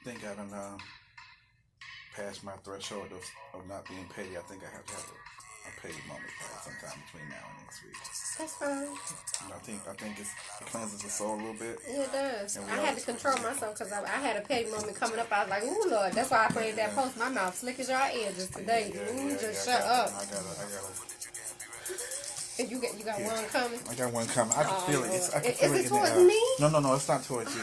think I done passed my threshold of not being petty. I think I have to have a petty moment sometime between now and next week. That's fine. And I think it cleanses the soul a little bit. Yeah, it does. I had to control myself because I had a petty moment coming up. I was like, ooh, Lord. That's why I created that post. My mouth slick as your edges today. Shut up. I gotta. If you got one coming. I got one coming. I can feel it. I can Is feel it it towards in me? No, it's not towards you.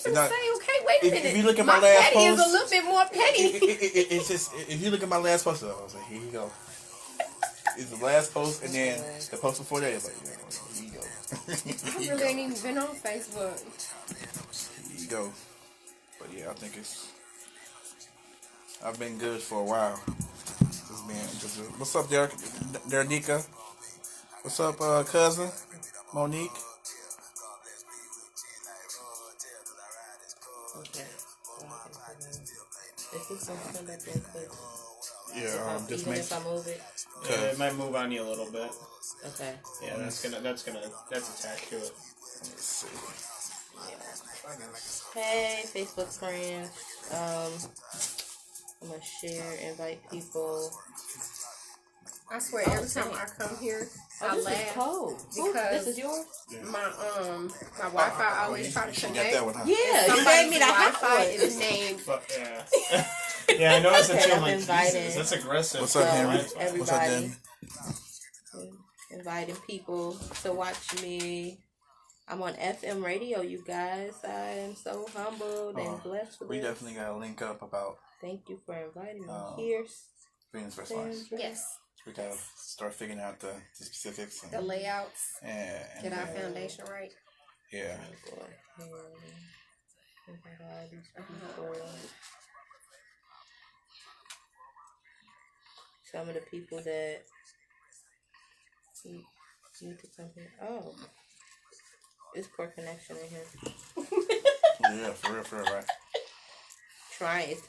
I'm saying, okay, wait a minute. If you look at my last petty post, is a little bit more petty. It's just, if you look at my last post, I was like, here you go. It's the last post, and then the post before that is like, here you go. I really ain't even been on Facebook. Here you go. But yeah, I think I've been good for a while. What's up, Nika? What's up, cousin? Monique? Okay. Is this something that real quick? Yeah, just even make. if I move it. Yeah, it might move on you a little bit. Okay. Yeah, that's attached to it. Let's see. Yeah. Hey, Facebook friends. I'm gonna share, invite people. I swear, every time I come here, I this laugh is cold. because This is yours? my Wi-Fi always try to You got connect. that one, huh? Yeah, you gave me the hot Wi-Fi one. is named. But, yeah. Yeah, I noticed that Okay, too. I'm I'm like, inviting. Jesus, that's aggressive. What's up, Henry? Everybody. What's up, Henry? Inviting people to watch me. I'm on FM radio, you guys. I am so humbled and blessed with We it. definitely got to link up about Thank you for inviting me here. Venus First Lines. Yes, We got to start figuring out the specifics. the layouts. And Get our foundation right. Yeah. Some of the people that need to come here. Oh, it's poor connection in here. Yeah, for real, right? Trying, it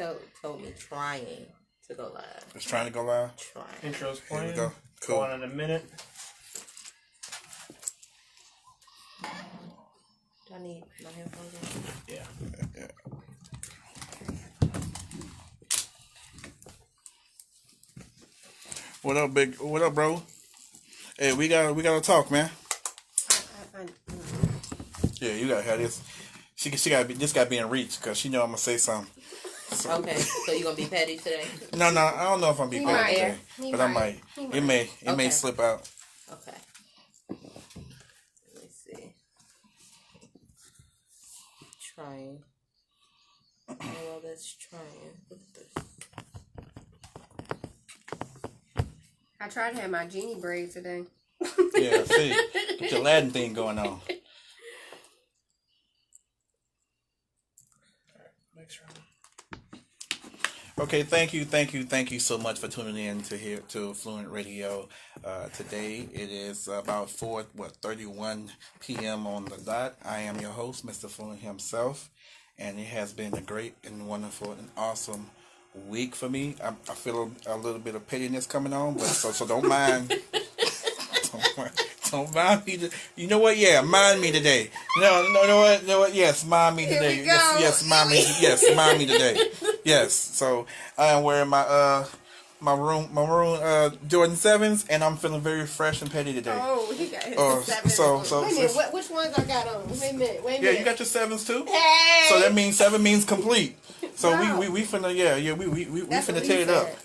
told me trying to go live. It's trying to go live. Trying. Intro's Here playing. we go. Cool. Going in a minute. Do I need my headphones on? Yeah. What up, big? What up, bro? Hey, we gotta talk, man. Yeah, you gotta have this. She gotta be. This gotta be in reach because she know I'm gonna say something. So. Okay, so you gonna be petty today? No, I don't know if I'm gonna be petty today, but I might. It may slip out. Okay. Let me see. Trying. Oh, well, that's trying. What's this? I tried to have my genie braid today. Yeah, see, get your Latin thing going on. Okay, thank you so much for tuning in to Fluent Radio. Today it is about 4:31 p.m. on the dot. I am your host, Mr. Fluent himself, and it has been a great and wonderful and awesome week for me. I feel a little bit of pettiness coming on, but so don't mind. Don't mind me. You know what? Yeah, mind me today. No, what? Yes, mind me today. Here we go. Yes, mind me. Yes, mind me today. Yes. So I am wearing my maroon Jordan 7s, and I'm feeling very fresh and petty today. Oh, he got his 7s. So wait a minute, which ones I got on? Wait a minute. Yeah, you got your 7s too. Hey. So that means 7 means complete. So Wow. we finna we That's finna what tear he it up. said.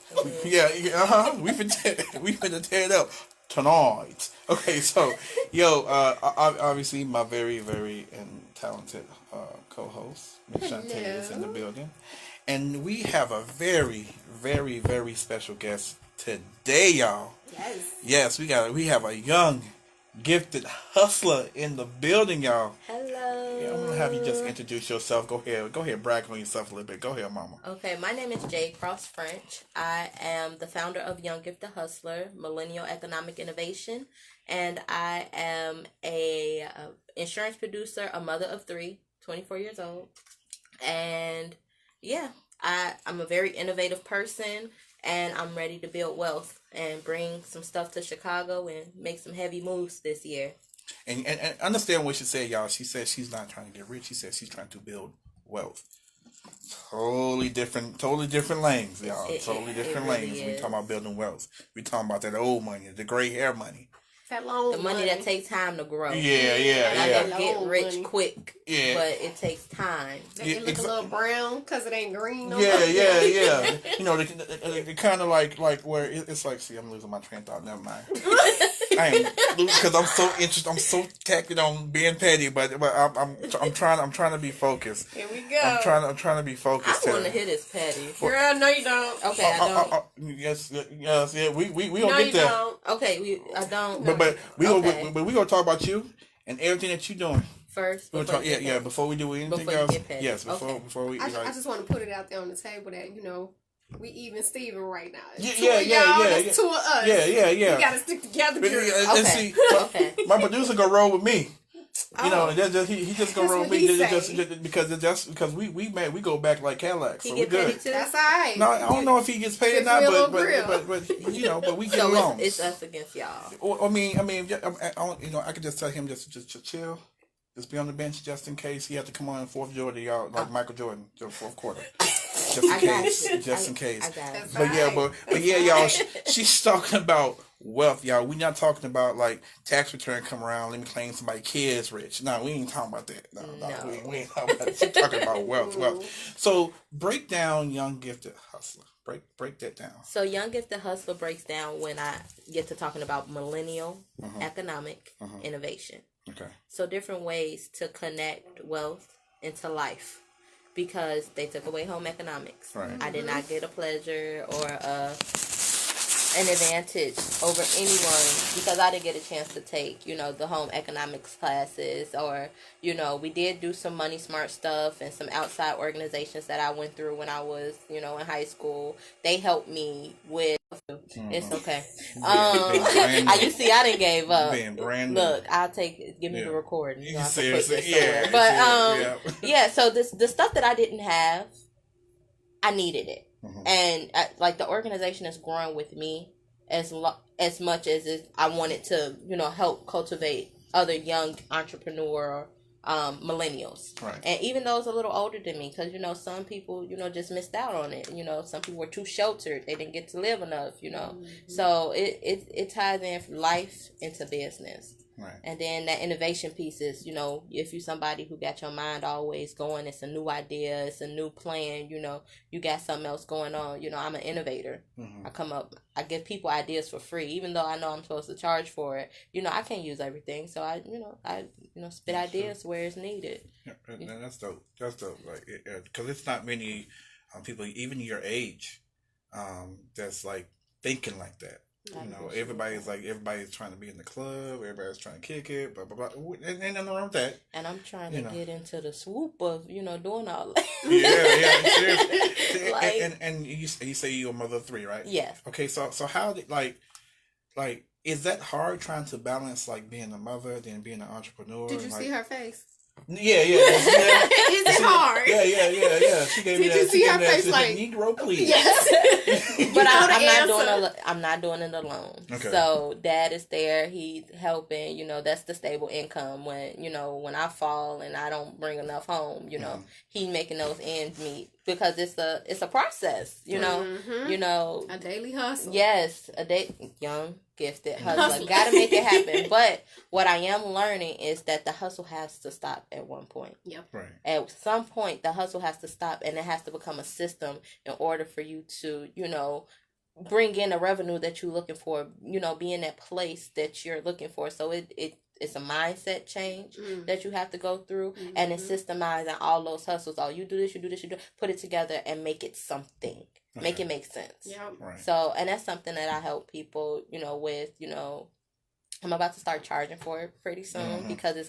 We finna tear it up tonight. Okay, so obviously my very very talented co-host Miss Shantae is in the building, and we have a very very very special guest today, y'all. Yes, we have a young gifted hustler in the building, y'all. Hello. Yeah, I'm gonna have you just introduce yourself. Go ahead, brag on yourself a little bit. Go ahead, mama. Okay, my name is Jay Cross French. I am the founder of Young Gifted Hustler, Millennial Economic Innovation, and I am a insurance producer, a mother of 3, 24 years old, and yeah, I'm a very innovative person, and I'm ready to build wealth and bring some stuff to Chicago and make some heavy moves this year. And understand what she said, y'all. She said she's not trying to get rich. She said she's trying to build wealth. Totally different lanes, y'all. Totally It different really lanes. We is. talking about building wealth. We talking about that old money, the gray hair money. That long The money that takes time to grow. Yeah, Not yeah. that get rich Money. quick, Yeah. but it takes time. They can look a little brown because it ain't green no Yeah, more. yeah. You know, they kind of like where it's like. See, I'm losing my train of thought. Never mind. I am because I'm so interested. I'm so tackled on being petty, but I'm trying to be focused. Here we go. I'm trying to be focused. I want to hit his petty. Girl, no you don't. Okay, I don't. Yes, yeah. We No gonna you get there. don't. Okay, I don't. But we Okay. gonna talk about you and everything that you're doing. First, We'll before talk, you get petty. before we do anything Before you else. get petty. Yes, Okay. before we I like. just want to put it out there on the table that, you know, we even Steven right now. It's Yeah, two yeah, of yeah, y'all, yeah, that's two of us. Yeah. We gotta stick together, But, girl. and Okay. see, Okay. my producer gonna roll with me. You know, that's just, he just gonna That's roll with what me he just say. because we go back like Cadillacs, He so get we good. petty too. That's all right. No, I don't know if he gets paid or Give not, me a little but you know, but we get So along. it's us against y'all. I mean, you know, I could just tell him just chill, just be on the bench just in case he had to come on in fourth quarter, y'all, like Michael Jordan, the fourth quarter, just in I got case, you. just in case. I got it. That's But yeah, right. but yeah, y'all. She's talking about wealth, y'all. We not talking about like tax return come around. Let me claim somebody kids rich. No, we ain't talking about that. No. We ain't talking about that. She's talking about wealth. So break down Young Gifted Hustler. Break that down. So Young Gifted Hustler breaks down when I get to talking about millennial economic innovation. Okay. So different ways to connect wealth into life. Because they took away home economics. Right. I did not get a pleasure or an advantage over anyone because I didn't get a chance to take, you know, the home economics classes or, you know, we did do some money smart stuff and some outside organizations that I went through when I was, you know, in high school. They helped me with, it's okay. You see, I didn't gave up. Being brand new. Look, I'll take, give me the recording. You know, I have to put Seriously, this somewhere. yeah. But, yeah, so the stuff that I didn't have, I needed it. And like the organization is growing with me as much as I wanted to, you know, help cultivate other young entrepreneur millennials. Right. And even those a little older than me, because, you know, some people, you know, just missed out on it. You know, some people were too sheltered. They didn't get to live enough, you know. So it ties in life into business. Right. And then that innovation piece is, you know, if you're somebody who got your mind always going, it's a new idea, it's a new plan, you know, you got something else going on. You know, I'm an innovator. I give people ideas for free, even though I know I'm supposed to charge for it. You know, I can't use everything, so I spit ideas where it's needed. Yeah, and that's dope. That's dope. Like, because it's not many people, even your age, that's like thinking like that. You know, everybody's trying to be in the club, everybody's trying to kick it, blah, blah, blah. Ain't nothing wrong with that. And I'm trying to get into the swoop of, you know, doing all that. Seriously. Like, and you say you're a mother of three, right? Yes. Okay, so how did, like, is that hard trying to balance, like, being a mother, then being an entrepreneur? Did you see her face? Yeah. Is it hard? Yeah. She gave me Did that. you see her face like Negro, please? Yes. But answer. I'm not doing it alone. Okay. So dad is there. He's helping. You know, that's the stable income. When I fall and I don't bring enough home, you know, he making those ends meet because it's a process. You know, a daily hustle. Yes, young gifted hustler. Gotta make it happen. But what I am learning is that the hustle has to stop at one point. Yep. Right. At some point, the hustle has to stop, and it has to become a system in order for you to, you know, bring in the revenue that you're looking for. You know, be in that place that you're looking for. So it's a mindset change that you have to go through, and it's systemizing all those hustles. Oh, you do this, put it together and make it something. Make it make sense. Yeah. Right. So, and that's something that I help people, you know, with, you know, I'm about to start charging for it pretty soon because it's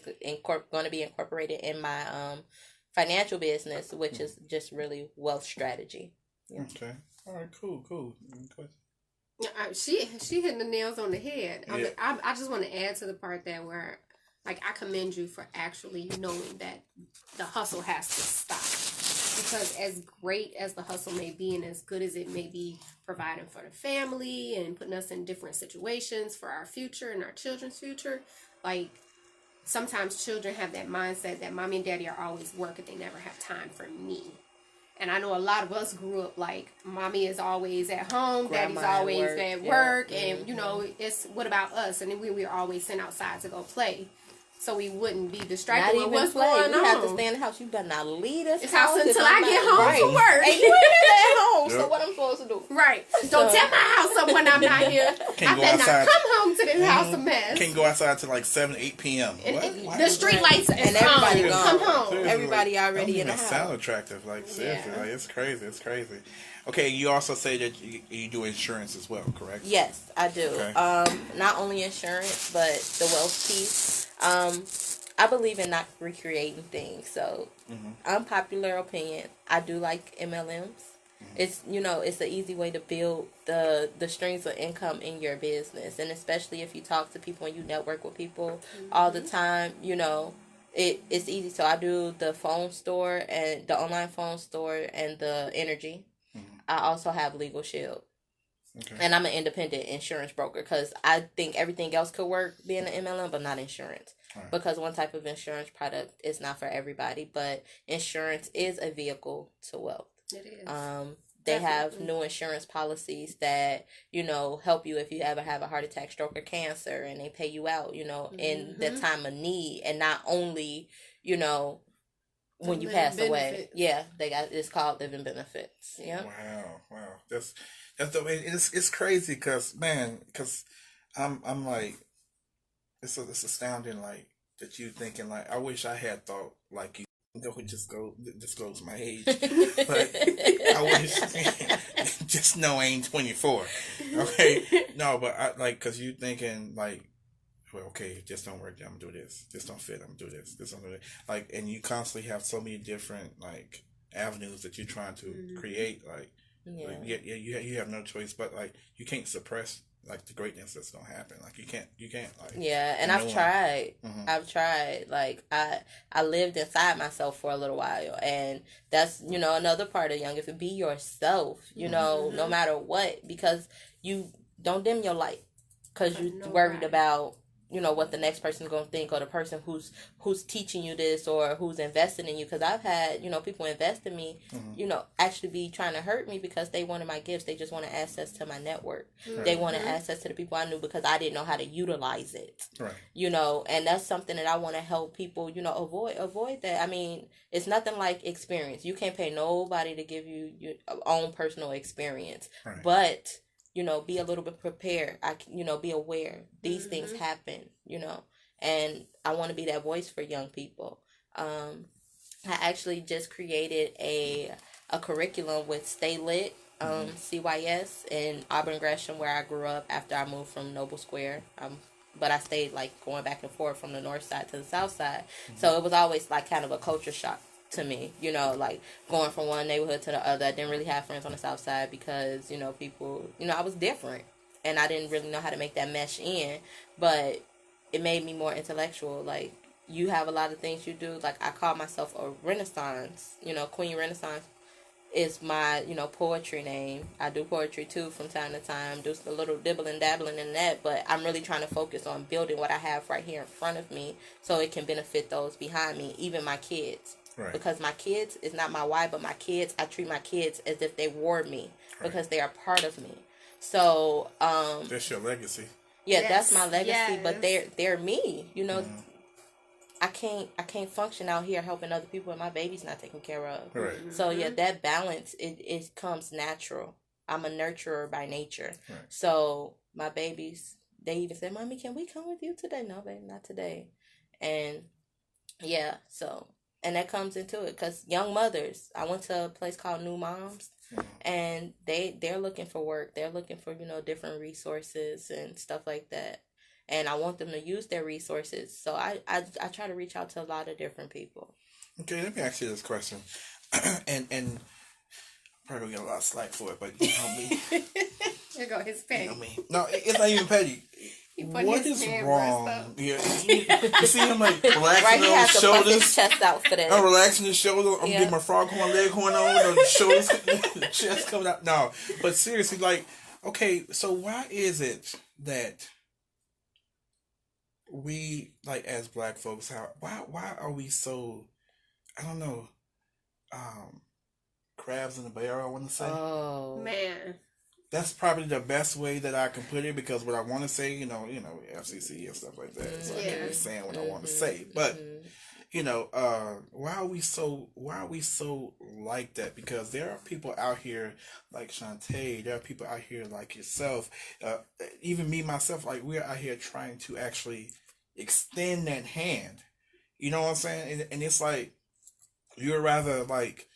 going to be incorporated in my financial business, which is just really wealth strategy. Yeah. Okay. All right. Cool. She hitting the nails on the head. I just want to add to the part that where, like, I commend you for actually knowing that the hustle has to stop. Because as great as the hustle may be and as good as it may be providing for the family and putting us in different situations for our future and our children's future, like, sometimes children have that mindset that mommy and daddy are always working. They never have time for me. And I know a lot of us grew up like mommy is always at home, Grandma daddy's always at work, at yeah. work, and you know, it's what about us? And then we were always sent outside to go play. So we wouldn't be distracted Not with even what's play. going We on. have to stay in the house. You better not leave this house if until I'm I get not- home right. from work. And you ain't even at home, so Yep. what I'm supposed to do? Right. Don't tear my house up when I'm not here. Can't I go better outside. not come home to this house a mess. Can't go outside till like 7, 8 p.m. And What? Why the is street that? lights is And everybody on. gone. Come home. Seriously, Everybody like, already don't in the even sound house. attractive. Like seriously, Yeah. like it's crazy. It's crazy. Okay, you also say that you do insurance as well, correct? Yes, I do. Okay. Not only insurance, but the wealth piece. I believe in not recreating things. So, unpopular opinion, I do like MLMs. It's it's an easy way to build the streams of income in your business, and especially if you talk to people and you network with people all the time, it's easy. So I do the phone store and the online phone store and the energy. I also have Legal Shield. Okay. And I'm an independent insurance broker because I think everything else could work being an MLM, but not insurance. Right. Because one type of insurance product is not for everybody, but insurance is a vehicle to wealth. It is. They have Definitely. new insurance policies that, help you if you ever have a heart attack, stroke, or cancer, and they pay you out, in the time of need, and not only, when you living pass away. benefits. Yeah, it's called living benefits. Yeah. Wow. That's the way. It's crazy because I'm like, it's astounding like that you thinking like I wish I had thought like you. Just disclose my age, but I wish just know I ain't 24. Okay, no, but I like because you thinking like, well, okay, this don't work. I'm gonna do this. This don't fit. I'm gonna do this. This don't do it. Like, and you constantly have so many different like avenues that you're trying to create. Like, you have no choice, but like you can't suppress like the greatness that's gonna happen. Like you can't like. Yeah, and I've tried. I've tried. Like I lived inside myself for a little while, and that's another part of young. If it be yourself, no matter what, because you don't dim your light, because you're worried about what the next person's gonna think, or the person who's teaching you this, or who's investing in you. Because I've had people invest in me, actually be trying to hurt me because they wanted my gifts. They just wanted access to my network. They wanted access to the people I knew because I didn't know how to utilize it. Right. And that's something that I want to help people avoid that. I mean, it's nothing like experience. You can't pay nobody to give you your own personal experience, Right. but be a little bit prepared. Be aware these things happen, and I want to be that voice for young people. I actually just created a curriculum with Stay Lit, CYS in Auburn Gresham, where I grew up after I moved from Noble Square. But I stayed like going back and forth from the north side to the south side. So it was always like kind of a culture shock to me, like going from one neighborhood to the other. I didn't really have friends on the south side because, people, I was different and I didn't really know how to make that mesh in, but it made me more intellectual. Like, you have a lot of things you do. Like, I call myself a Renaissance, Queen Renaissance is my, poetry name. I do poetry too from time to time, do a little dibbling, dabbling in that, but I'm really trying to focus on building what I have right here in front of me so it can benefit those behind me, even my kids. Right. Because my kids is not my why, but my kids, I treat my kids as if they were me because they are part of me. So, that's your legacy. Yeah, Yes. That's my legacy, Yes. but they're me, I can't function out here helping other people and my baby's not taken care of. Right. So yeah, that balance it comes natural. I'm a nurturer by nature. Right. So my babies, they even said, "Mommy, can we come with you today?" No, baby, not today. And yeah, so and that comes into it because young mothers. I went to a place called New Moms, and they're looking for work. They're looking for different resources and stuff like that. And I want them to use their resources. So I try to reach out to a lot of different people. Okay, let me ask you this question, and probably gonna get a lot of slack for it, but you know me. There go his petty. You know me. No, it's not even petty. put What his is hand wrong? breast up. Yeah, you see him like Right, relaxing he on has his to puff his shoulders. chest out for that. I'm relaxing his shoulders. I'm Yeah. getting my foghorn leghorn on. The shoulders, the chest coming out. No, but seriously, like, okay, so why is it that we, like, as black folks, why are we so, I don't know, crabs in the barrel, I want to say. Oh Man. That's probably the best way that I can put it, because what I want to say, FCC and stuff like that. So I can't be saying what I want to say. But, why are we so like that? Because there are people out here like Shantae, there are people out here like yourself, even me, myself, like we're out here trying to actually extend that hand. You know what I'm saying? And it's like, you're rather like,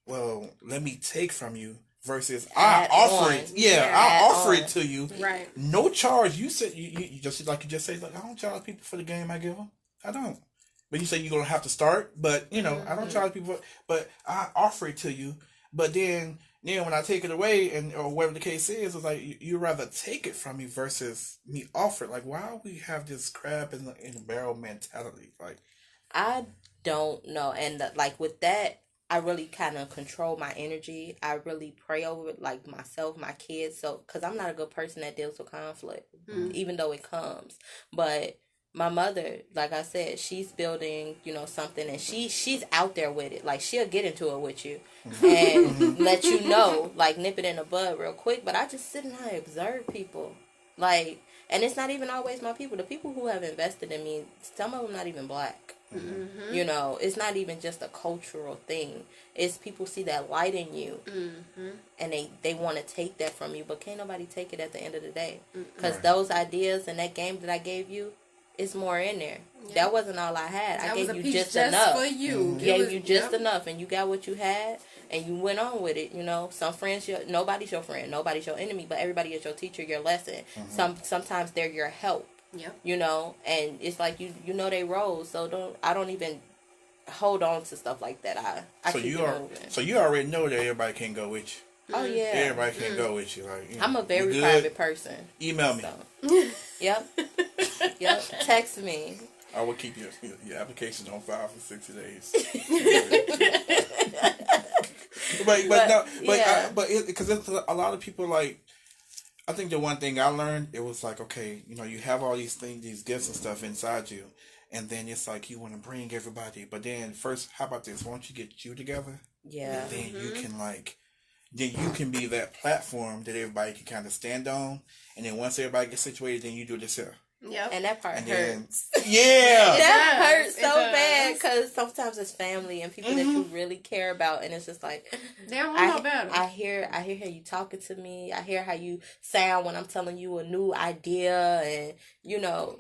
well, let me take from you versus I offer it. Yeah, I offer it to you. Right. No charge. You said you just like say, like, I don't charge people for the game I give them. I don't. But you say you're gonna have to start. But I don't charge people. But I offer it to you. But then when I take it away, or whatever the case is, it's like you rather take it from me versus me offer it. Like, why we have this crab in the barrel mentality? Like, I don't know. And like with that, I really kind of control my energy. I really pray over it, like myself, my kids. So, because I'm not a good person that deals with conflict, even though it comes. But my mother, like I said, she's building, something, and she's out there with it. Like, she'll get into it with you and let you know, like, nip it in the bud real quick. But I just sit and I observe people. Like, and it's not even always my people. The people who have invested in me, some of them not even black. It's not even just a cultural thing. It's people see that light in you, and they want to take that from you, but can't nobody take it at the end of the day. Because those ideas and that game that I gave you, it's more in there. Yeah. That wasn't all I had. I gave you just enough. For you. Gave you just enough, and you got what you had, and you went on with it. Some friends, nobody's your friend, nobody's your enemy, but everybody is your teacher, your lesson. Sometimes they're your help. Yeah. And it's like you know they roles, so I don't even hold on to stuff like that. I so keep so you already know that everybody can't go with you. Oh yeah, everybody can't go with you. Like, I'm a very private person. Email me. So. Yep. Text me. I will keep your application on file for 60 days. Because a lot of people, like, I think the one thing I learned, it was like, okay, you have all these things, these gifts and stuff inside you, and then it's like you want to bring everybody, but then first, how about this? Why don't you get you together? Yeah. And then you can be that platform that everybody can kind of stand on, and then once everybody gets situated, then you do this here. Yep. And that part hurts. Yeah. That hurts so bad, because sometimes it's family and people that you really care about, and it's just like, they don't know better. I hear how you talking to me. I hear how you sound when I'm telling you a new idea, and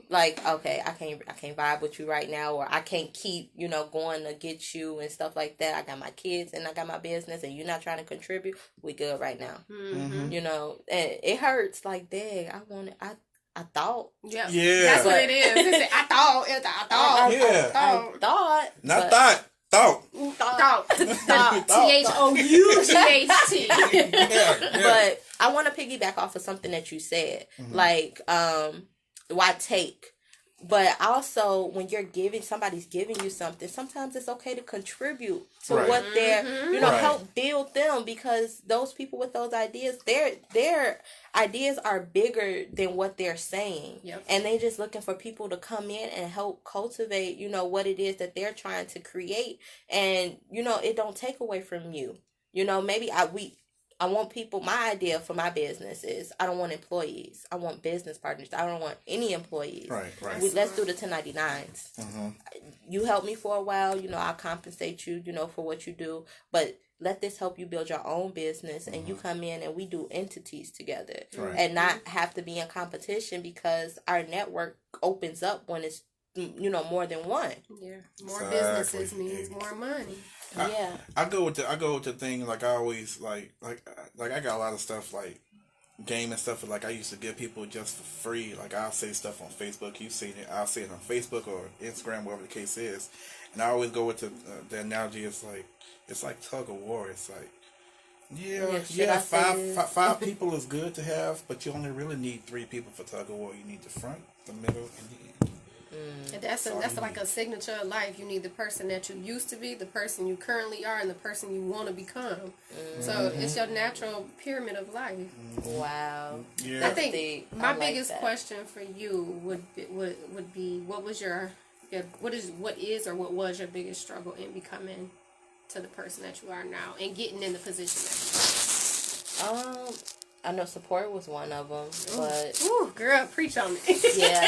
like, okay, I can't vibe with you right now, or I can't keep going to get you and stuff like that. I got my kids and I got my business, and you're not trying to contribute. We good right now. And it hurts. Like, dang, I thought. Yeah. Yeah. That's what it is. I thought. Yeah. I thought. Not thought. Thought. THOUGHT. But I want to piggyback off of something that you said. Like, why take? But also, when somebody's giving you something, sometimes it's okay to contribute to what they're, help build them, because those people with those ideas, their ideas are bigger than what they're saying. Yep. And they just looking for people to come in and help cultivate, what it is that they're trying to create. And, it don't take away from you. Maybe I want people, my idea for my business is I don't want employees. I want business partners. I don't want any employees. Right. Let's do the 1099s. You help me for a while, I'll compensate you, for what you do. But let this help you build your own business, and you come in and we do entities together. And not have to be in competition, because our network opens up when it's, more than one. Yeah. More businesses means more money. I go with the thing, like, I always like I got a lot of stuff, like game and stuff, like I used to give people just for free. Like, I'll say stuff on Facebook, you've seen it, I'll say it on Facebook or Instagram, whatever the case is, and I always go with the analogy. It's like tug of war. It's like, five people is good to have, but you only really need 3 people for tug of war. You need the front, the middle, and the end. And that's like a signature of life. You need the person that you used to be, the person you currently are, and the person you want to become. So it's your natural pyramid of life. Wow. Yeah. I think my biggest question for you would be what was your biggest struggle in becoming to the person that you are now and getting in the position that you are? I know support was one of them, but ooh, girl, preach on me. yeah,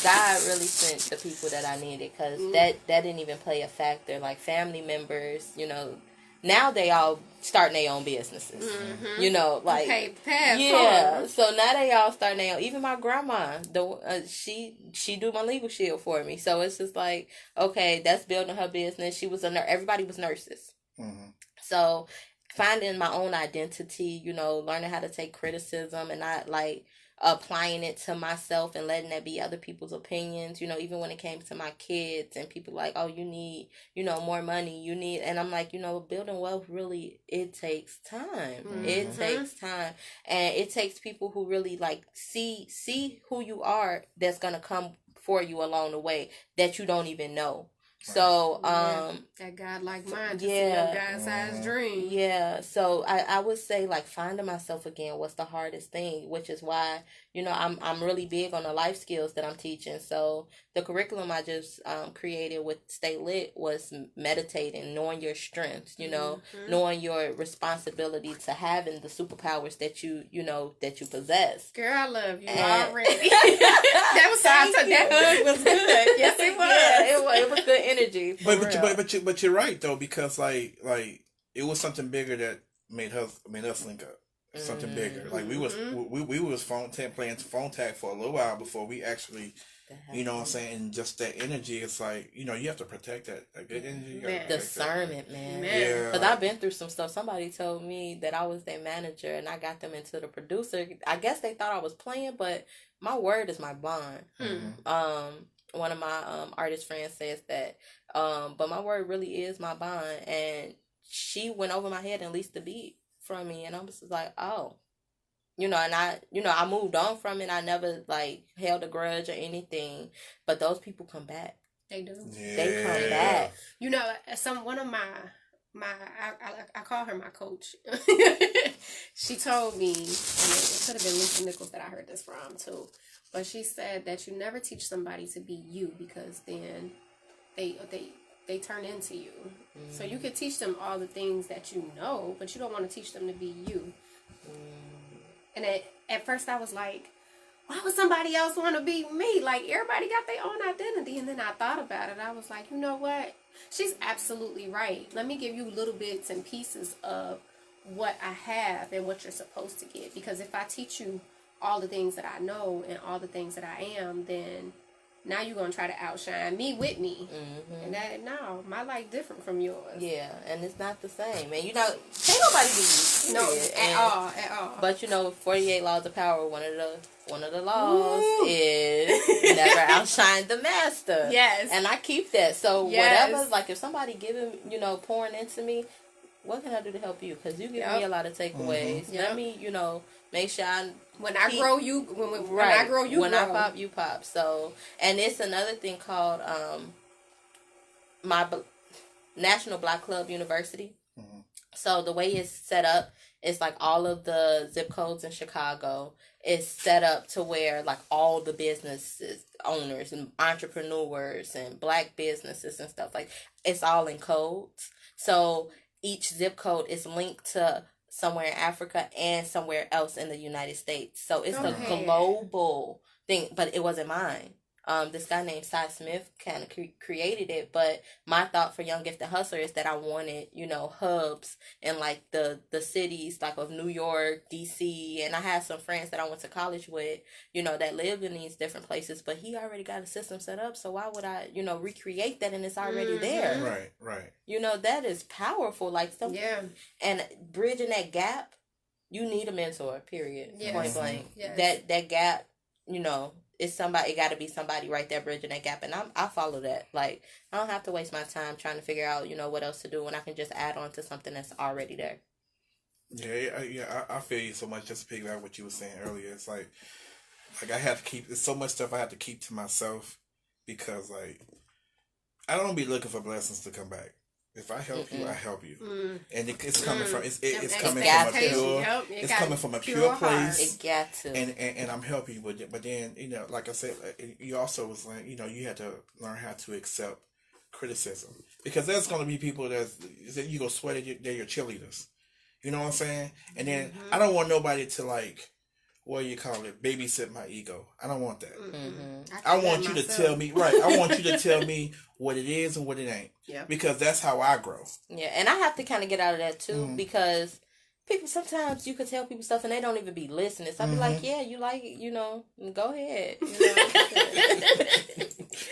God really sent the people that I needed, because that didn't even play a factor. Like family members, you know, now they all starting their own businesses. Mm-hmm. You know, like yeah. So now they all starting their own. Even my grandma, she do my legal shield for me. So it's just like, okay, that's building her business. She was a nurse. Everybody was nurses. Mm-hmm. So finding my own identity, you know, learning how to take criticism and not like applying it to myself and letting that be other people's opinions, you know, even when it came to my kids and people like, oh, you need, you know, more money, you need, and I'm like, you know, building wealth really, it takes time. Mm-hmm. It takes time, and it takes people who really like see who you are, that's gonna come for you along the way that you don't even know. So, that God-like mind to see your God-sized dream. Yeah. So I would say like finding myself again was the hardest thing, which is why, you know, I'm really big on the life skills that I'm teaching. So the curriculum I just created with Stay Lit was meditating, knowing your strengths, you know, knowing your responsibility to having the superpowers that you possess. Girl, I love you already. That was how I took that hug was good. Yes, it was. Yeah, it was good energy. But you're right though, because like it was something bigger that made us link up. Something bigger. Like we was playing phone tag for a little while before we actually, you know what I'm saying, and just that energy. It's like, you know, you have to protect that good energy. Discernment, man. Yeah. Because I've been through some stuff. Somebody told me that I was their manager and I got them into the producer. I guess they thought I was playing, but my word is my bond. One of my artist friends says that, but my word really is my bond. And she went over my head and leased the beat from me, and I was just like, oh, you know, and I moved on from it. I never like held a grudge or anything, but those people come back. They do. Yeah. They come back. You know, one of my I call her my coach. She told me, and it could have been Lucy Nichols that I heard this from too, but she said that you never teach somebody to be you, because then they turn into you. So you could teach them all the things that you know, but you don't want to teach them to be you. And at first I was like, why would somebody else want to be me? Like, everybody got their own identity. And then I thought about it. I was like, you know what? She's absolutely right. Let me give you little bits and pieces of what I have and what you're supposed to get. Because if I teach you all the things that I know and all the things that I am, then now you're going to try to outshine me with me. And that, no, my life different from yours. Yeah, and it's not the same. And, you know, can't nobody be you. No, at all. But, you know, 48 Laws of Power, one of the laws is never outshine the master. Yes. And I keep that. So whatever, like if somebody giving, you know, pouring into me, what can I do to help you? Because you give me a lot of takeaways. Let me, you know, make sure when I grow, you when I grow, you when grow. I pop, you pop. So, and it's another thing called my National Black Club University. So the way it's set up, it's like all of the zip codes in Chicago is set up to where like all the businesses owners and entrepreneurs and black businesses and stuff, like it's all in codes. So each zip code is linked to somewhere in Africa and somewhere else in the United States. So it's a global thing, but it wasn't mine. This guy named Cy Smith kind of created it, but my thought for Young Gifted Hustler is that I wanted, you know, hubs in like the cities like of New York, DC, and I had some friends that I went to college with, you know, that lived in these different places, but he already got a system set up, so why would I, you know, recreate that and it's already there? Right. You know, that is powerful, like something, and bridging that gap, you need a mentor, period, point blank. That gap, you know, it's somebody, it got to be somebody right there bridging that gap, and I follow that. Like, I don't have to waste my time trying to figure out, you know, what else to do when I can just add on to something that's already there. Yeah, I feel you so much. Just to piggyback what you were saying earlier, it's like I had to keep. There's so much stuff I have to keep to myself because like I don't be looking for blessings to come back. If I help you, I help you, and it's coming from it's coming from a pure it's coming from a pure place. It got to, and I'm helping you, but then you know, like I said, you also was like, you know, you had to learn how to accept criticism, because there's gonna be people that you go sweat at, they're your cheerleaders. You know what I'm saying? And then I don't want nobody to like, what do you call it, babysit my ego. I don't want that. I want you to tell me, right, I want you to tell me what it is and what it ain't. Yeah. Because that's how I grow. Yeah, and I have to kind of get out of that too, because people, sometimes you could tell people stuff and they don't even be listening. So I'd be like, yeah, you like it, you know, go ahead. You know?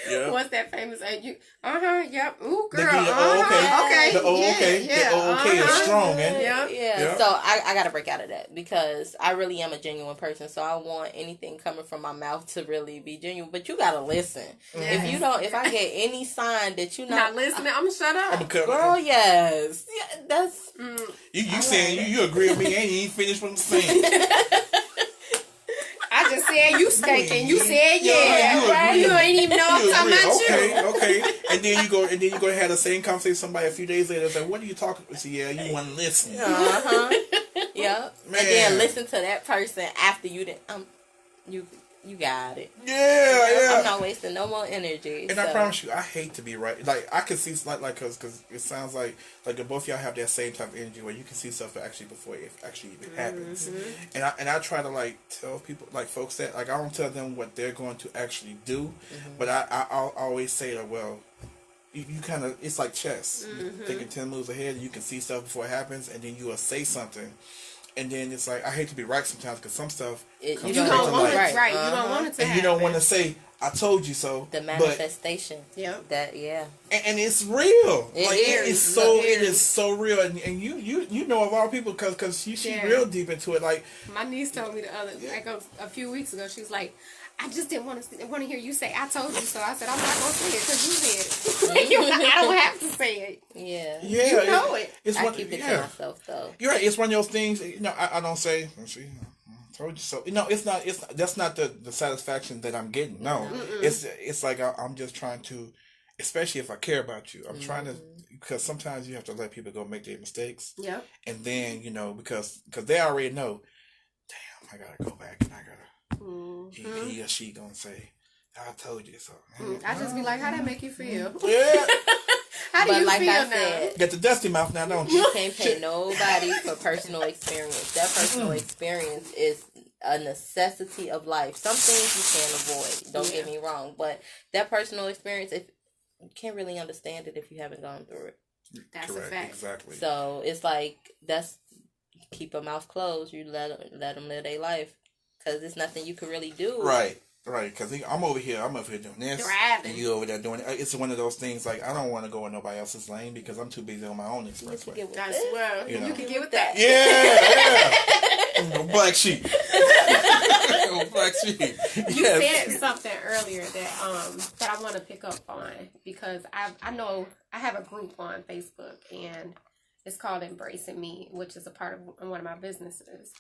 Yeah. What's that famous? Yep. Ooh, girl. Okay. The okay. Yeah. The okay is strong, eh? Yeah. So I got to break out of that, because I really am a genuine person. So I want anything coming from my mouth to really be genuine. But you got to listen. Yes. If you don't, if I get any sign that you're not listening, I'm gonna shut up. Girl, yes. Yeah, that's... You saying you agree with me and you ain't finished what I'm saying. I just said you skanking. You said you You ain't even know I'm talking about okay. And then you go have the same conversation with somebody a few days later. It's like, what are you talking about? So, yeah, you want to listen. Yep. Man. And then listen to that person after you you got it. Yeah. I'm not wasting no more energy. And I promise you, I hate to be right. Like, I can see, because it sounds like both y'all have that same type of energy where you can see stuff actually before it actually even happens. And I try to, like, tell people, like, folks that, like, I don't tell them what they're going to actually do, but I'll always say that, well, you kind of, it's like chess. Thinking 10 moves ahead, and you can see stuff before it happens, and then you will say something. And then it's like, I hate to be right sometimes, because some stuff you don't want it right. You don't want it to and happen. you don't want to say, I told you so. The manifestation. But, and it's real. It is so real. And you know of all people, because she's real deep into it. Like, my niece told me a few weeks ago, she was like, I just didn't want to hear you say, I told you so. I said, I'm not going to say it because you said it. I don't have to say it. Yeah. You know it. I keep it to myself, though. You're right. It's one of those things, I don't say, see, I told you so. It's not, that's not the satisfaction that I'm getting. No. It's like I'm just trying to, especially if I care about you, I'm trying to, because sometimes you have to let people go make their mistakes. Yeah. And then, because they already know, damn, I got to go back and I got to, he or she gonna say, I told you so. I just be like, how that make you feel? Yeah. How do you feel now? Get the dusty mouth now, don't you? You can't pay nobody for personal experience. That personal experience is a necessity of life. Some things you can't avoid. Don't get me wrong, but that personal experience, if you can't really understand it if you haven't gone through it. That's a fact. Exactly. So it's like, that's, keep your mouth closed. You let them live their life. Because there's nothing you can really do. Right. Because I'm over here doing this. Driving. And you over there doing it. It's one of those things, like, I don't want to go in nobody else's lane because I'm too busy on my own expressway. You can get with that. Yeah. Black sheep. Black sheep. You said something earlier that I want to pick up on, because I know I have a group on Facebook, and it's called Embracing Me, which is a part of one of my businesses.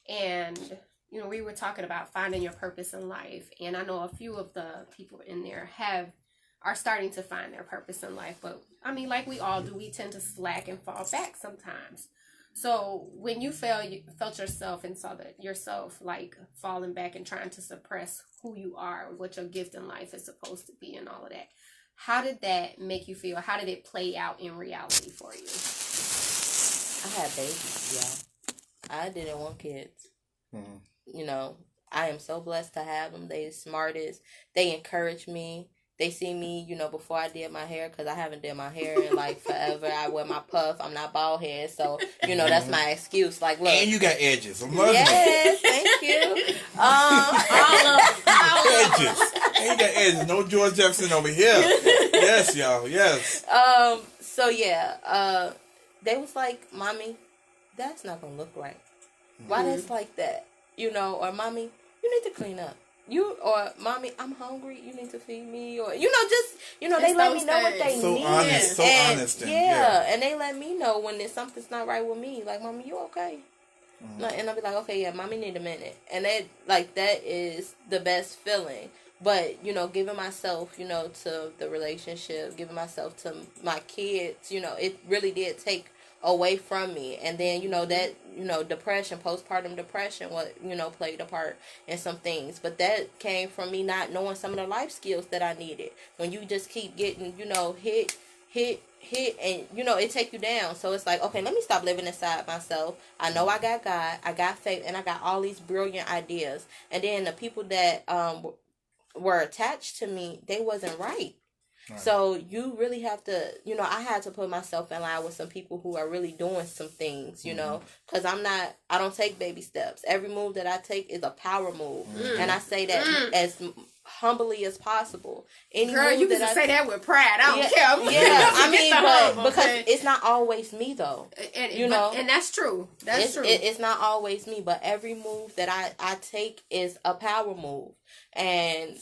And we were talking about finding your purpose in life, and I know a few of the people in there are starting to find their purpose in life. But I mean, like we all do, we tend to slack and fall back sometimes. So when you felt yourself and saw that yourself like falling back and trying to suppress who you are, what your gift in life is supposed to be, and all of that, how did that make you feel? How did it play out in reality for you? I had babies, I didn't want kids. I am so blessed to have them. They the smartest. They encourage me. They see me, before I did my hair, because I haven't did my hair in like forever. I wear my puff. I'm not bald head, so that's my excuse. Like, look, and you got edges. I'm loving it. Yes, thank you. Edges. And you got edges. No George Jefferson over here. Yes, y'all. Yes. So yeah. They was like, Mommy, that's not gonna look right. Why that's like that? Or Mommy, you need to clean up. Or Mommy, I'm hungry. You need to feed me. Or, they let me know what they need. So honest. And they let me know when something's not right with me. Like, Mommy, you okay? And I'll be like, okay, yeah, Mommy need a minute. And that is the best feeling. But, giving myself, to the relationship, giving myself to my kids, it really did take away from me. And then, that, depression, postpartum depression, played a part in some things. But that came from me not knowing some of the life skills that I needed. When you just keep getting, hit, and, it take you down. So it's like, okay, let me stop living inside myself. I know I got God, I got faith, and I got all these brilliant ideas. And then the people that were attached to me, they wasn't right. Right. So you really have to, I had to put myself in line with some people who are really doing some things, because I don't take baby steps. Every move that I take is a power move. And I say that as humbly as possible. Girl, you can say that with pride. I don't care. Yeah, I mean, but because it's not always me though. And that's true. That's true. It's not always me, but every move that I take is a power move. And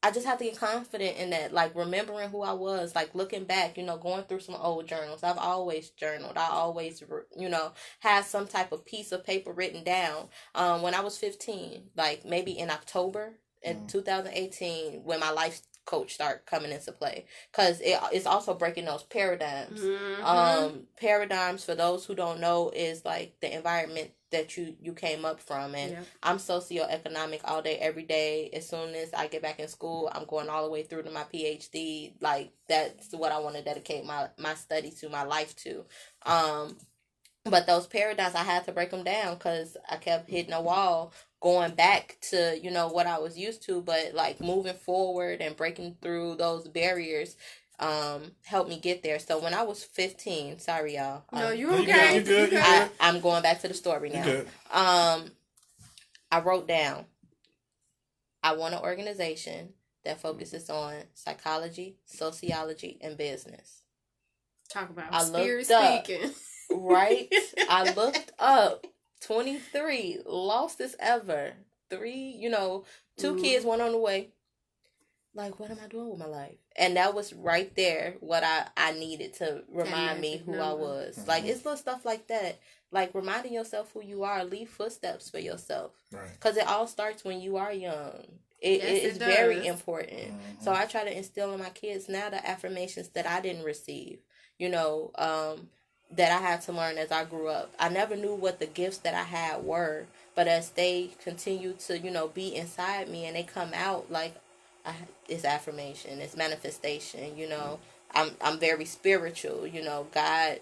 I just have to get confident in that, like remembering who I was, like looking back, going through some old journals. I've always journaled. I always, had some type of piece of paper written down. When I was 15, like maybe in October in 2018, when my life coach started coming into play, because it's also breaking those paradigms. Paradigms, for those who don't know, is like the environment that you came up from. And I'm socioeconomic all day, every day. As soon as I get back in school, I'm going all the way through to my PhD. Like, that's what I want to dedicate my study to, my life to. But those paradigms, I had to break them down, because I kept hitting a wall, going back to, what I was used to. But like moving forward and breaking through those barriers helped me get there. So when I was 15, sorry y'all. No, you're okay. You're good. I'm going back to the story now. I wrote down, I want an organization that focuses on psychology, sociology, and business. Talk about spirit speaking. Right? I looked up, 23, lost as ever. 3, 2 kids, 1 on the way. Like, what am I doing with my life? And that was right there what I needed to remind me who I was. Like, it's little stuff like that. Like, reminding yourself who you are. Leave footsteps for yourself. Right. Because it all starts when you are young. It's very important. So I try to instill in my kids now the affirmations that I didn't receive. That I had to learn as I grew up. I never knew what the gifts that I had were. But as they continue to, be inside me and they come out, like, it's affirmation, it's manifestation, I'm very spiritual, God,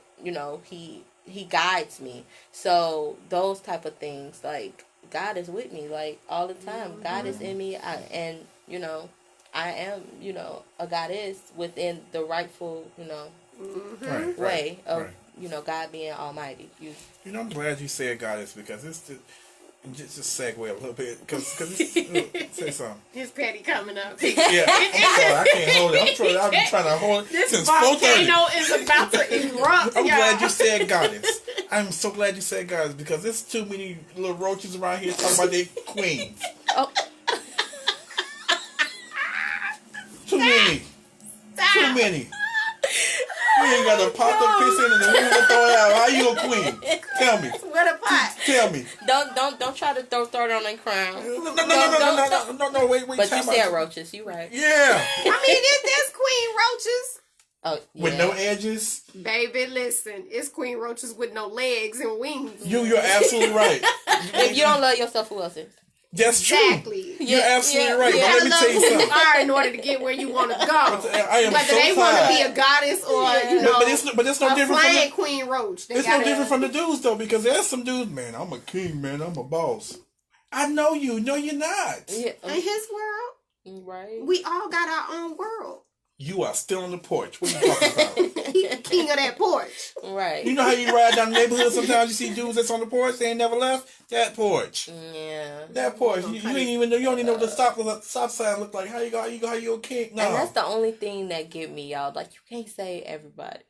he guides me. So those type of things, like, God is with me, like, all the time. God is in me, I am, a goddess within the rightful, way of, God being almighty. I'm glad you said goddess, because it's just segue a little bit, because say something. His petty coming up. Yeah, I can't hold it. I've been trying to hold it since 4:30. This volcano is about to erupt. I'm glad you said goddess. I'm so glad you said goddess, because there's too many little roaches around here talking about their queens. Too many. Too many. You ain't got to pop the piss in and then we gonna throw it out. How you a queen? Tell me. With a pot. Tell me. Don't try to throw it on their crown. No, wait. But you said roaches, you right. Yeah. I mean, there's queen roaches. Oh, yeah. With no edges? Baby, listen. It's queen roaches with no legs and wings. You're absolutely right. If you don't love yourself, who else is? That's true. Exactly. You're absolutely right. But let me tell you something. Are in order to get where you want to go. Whether they want to be a goddess or but it's no different from the queen roach. It's no different from the dudes though, because there's some dudes, man. I'm a king, man. I'm a boss. I know you. No, you're not. Yeah. In his world, right? We all got our own world. You are still on the porch. What are you talking about? He's the king of that porch. Right. You know how you ride down the neighborhood, sometimes you see dudes that's on the porch, they ain't never left? That porch. Yeah. That porch. You ain't even know, you don't even know what the stop sign look like. How you a king? No. And that's the only thing that get me, y'all. Like, you can't say everybody.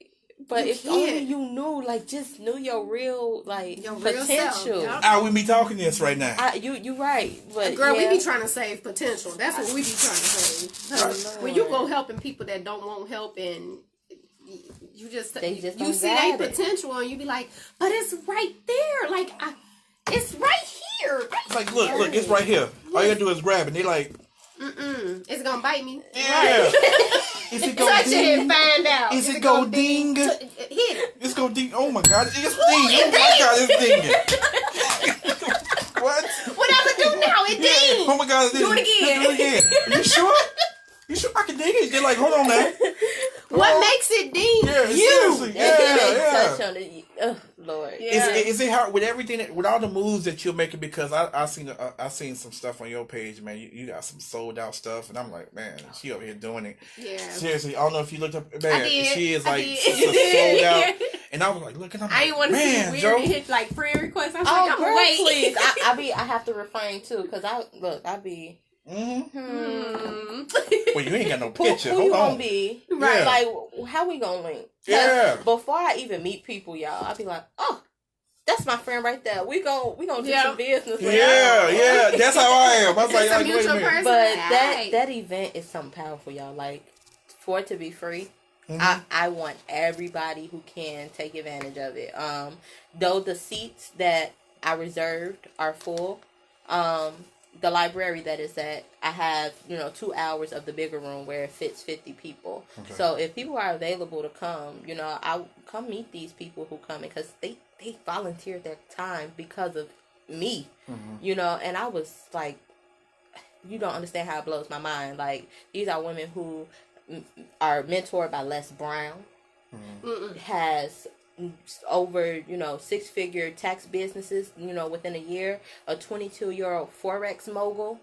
But if only you knew, like, just knew your real, like, your potential. Real self. Yep. We be talking this right now. You right. But girl, we be trying to save potential. That's what we be trying to save. When you go helping people that don't want help, and you just you see their potential, and you be like, but it's right there. Like, it's right here. It's like, look, it's right here. All you gotta do is grab it. And they like, It's gonna bite me. Yeah. Is it go Touch it ding? and find out. Is it go ding? Hit it. It's go ding. Oh my God, it's ding. Oh my God, it's dinging. What? What I would do now? It ding. Oh my God, it's Do it again. Do it again. You sure? You sure I can ding it? They're like, hold on now. What makes it ding? Yeah, You. seriously. Yeah. Touch on it. Lord. Yeah. Is it hard with everything with all the moves that you're making? Because I seen some stuff on your page, man. You got some sold out stuff, and I'm like, man, she over here doing it. Yeah. Seriously, I don't know if you looked up. Man, I did. she is I like did. sold out, and I was like, look, and I'm I like, ain't want to see man, weird Joe. and hit like friend requests. I was Oh, like, I'm girl, wait. please. I have to refrain too, because I be. Mm-hmm. Well, you ain't got no Who picture. you Hold gonna on. be? Right. Like, how we gonna link? 'Cause Yeah. Before I even meet people, y'all, I be like, oh, that's my friend right there. We gon' do some business. Yeah. That's how I am. I was like, It's a wait a mutual minute. person. But Right. that event is something powerful, y'all. Like, for it to be free, I want everybody who can take advantage of it. Though the seats that I reserved are full, the library that is at, I have 2 hours of the bigger room where it fits 50 people. Okay. So if people are available to come, I'll come meet these people who come, because they volunteered their time because of me, and I was like, you don't understand how it blows my mind. Like, these are women who are mentored by Les Brown, has over 6-figure tax businesses within a year, a 22-year-old forex mogul.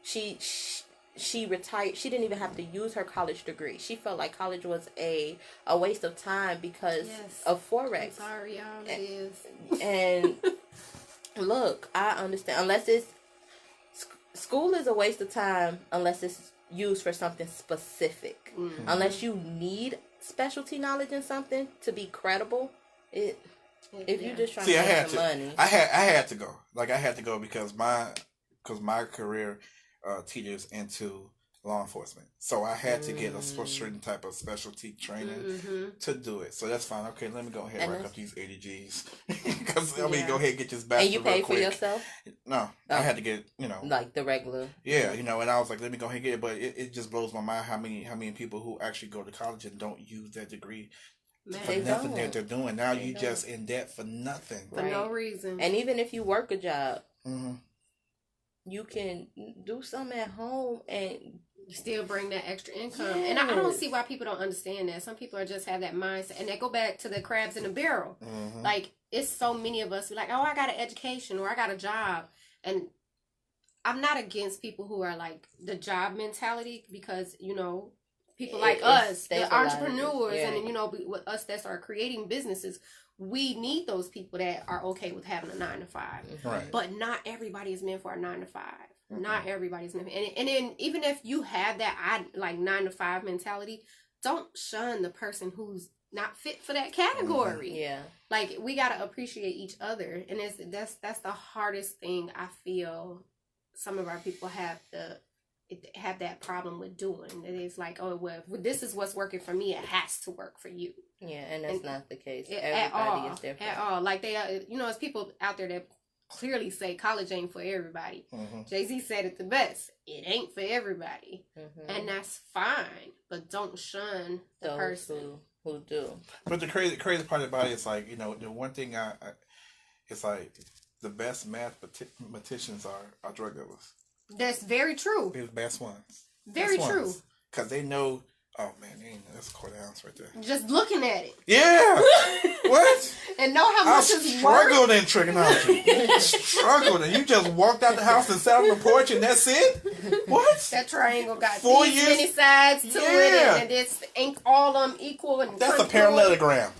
She retired. She didn't even have to use her college degree. She felt like college was a waste of time because of forex. Sorry, y'all, it is. And look, I understand, unless it's school is a waste of time unless it's used for something specific. Unless you need specialty knowledge in something to be credible, if you're just trying to make some money. I had to go. Like, I had to go because my career teeters into law enforcement. So I had to get a certain type of specialty training to do it. So that's fine. Okay, let me go ahead and rack up these 80 G's. Because go ahead and get this back. And you paid for yourself? No, I had to get, like the regular. Yeah, and I was like, let me go ahead and get it. But it just blows my mind how many people who actually go to college and don't use that degree for nothing that they're doing. Now you just in debt for nothing. For no reason. And even if you work a job, you can do something at home and still bring that extra income. And I don't see why people don't understand that. Some people just have that mindset, and they go back to the crabs in the barrel. Like, it's so many of us like, oh, I got an education or I got a job. And I'm not against people who are like the job mentality, because people like us, the entrepreneurs, and with us that are creating businesses, we need those people that are okay with having a 9-to-5. Right. But not everybody is meant for a 9-to-5. Not everybody's meant. And then even if you have that 9-to-5 mentality, don't shun the person who's not fit for that category. Yeah. Like, we gotta appreciate each other, and that's the hardest thing I feel some of our people have that problem with doing. It is like, oh, well, if this is what's working for me, it has to work for you. Yeah, and that's not the case. Everybody is different. At all. Like, they are, there's people out there that clearly say college ain't for everybody. Jay-Z said it the best. It ain't for everybody. And that's fine. But don't shun the person who do. But the crazy part about it is, like, the one thing it's like the best mathematicians are drug dealers. That's very true. They're the best ones. Very true. Because they know, oh man, that's a quarter ounce right there. Just looking at it. Yeah. What? And know how much it's worth. I struggled in trigonometry. Struggled. And you just walked out the house and sat on the porch and that's it? What? That triangle got 4 these years? many sides to it, and it's ain't all of them equal. And that's a parallelogram.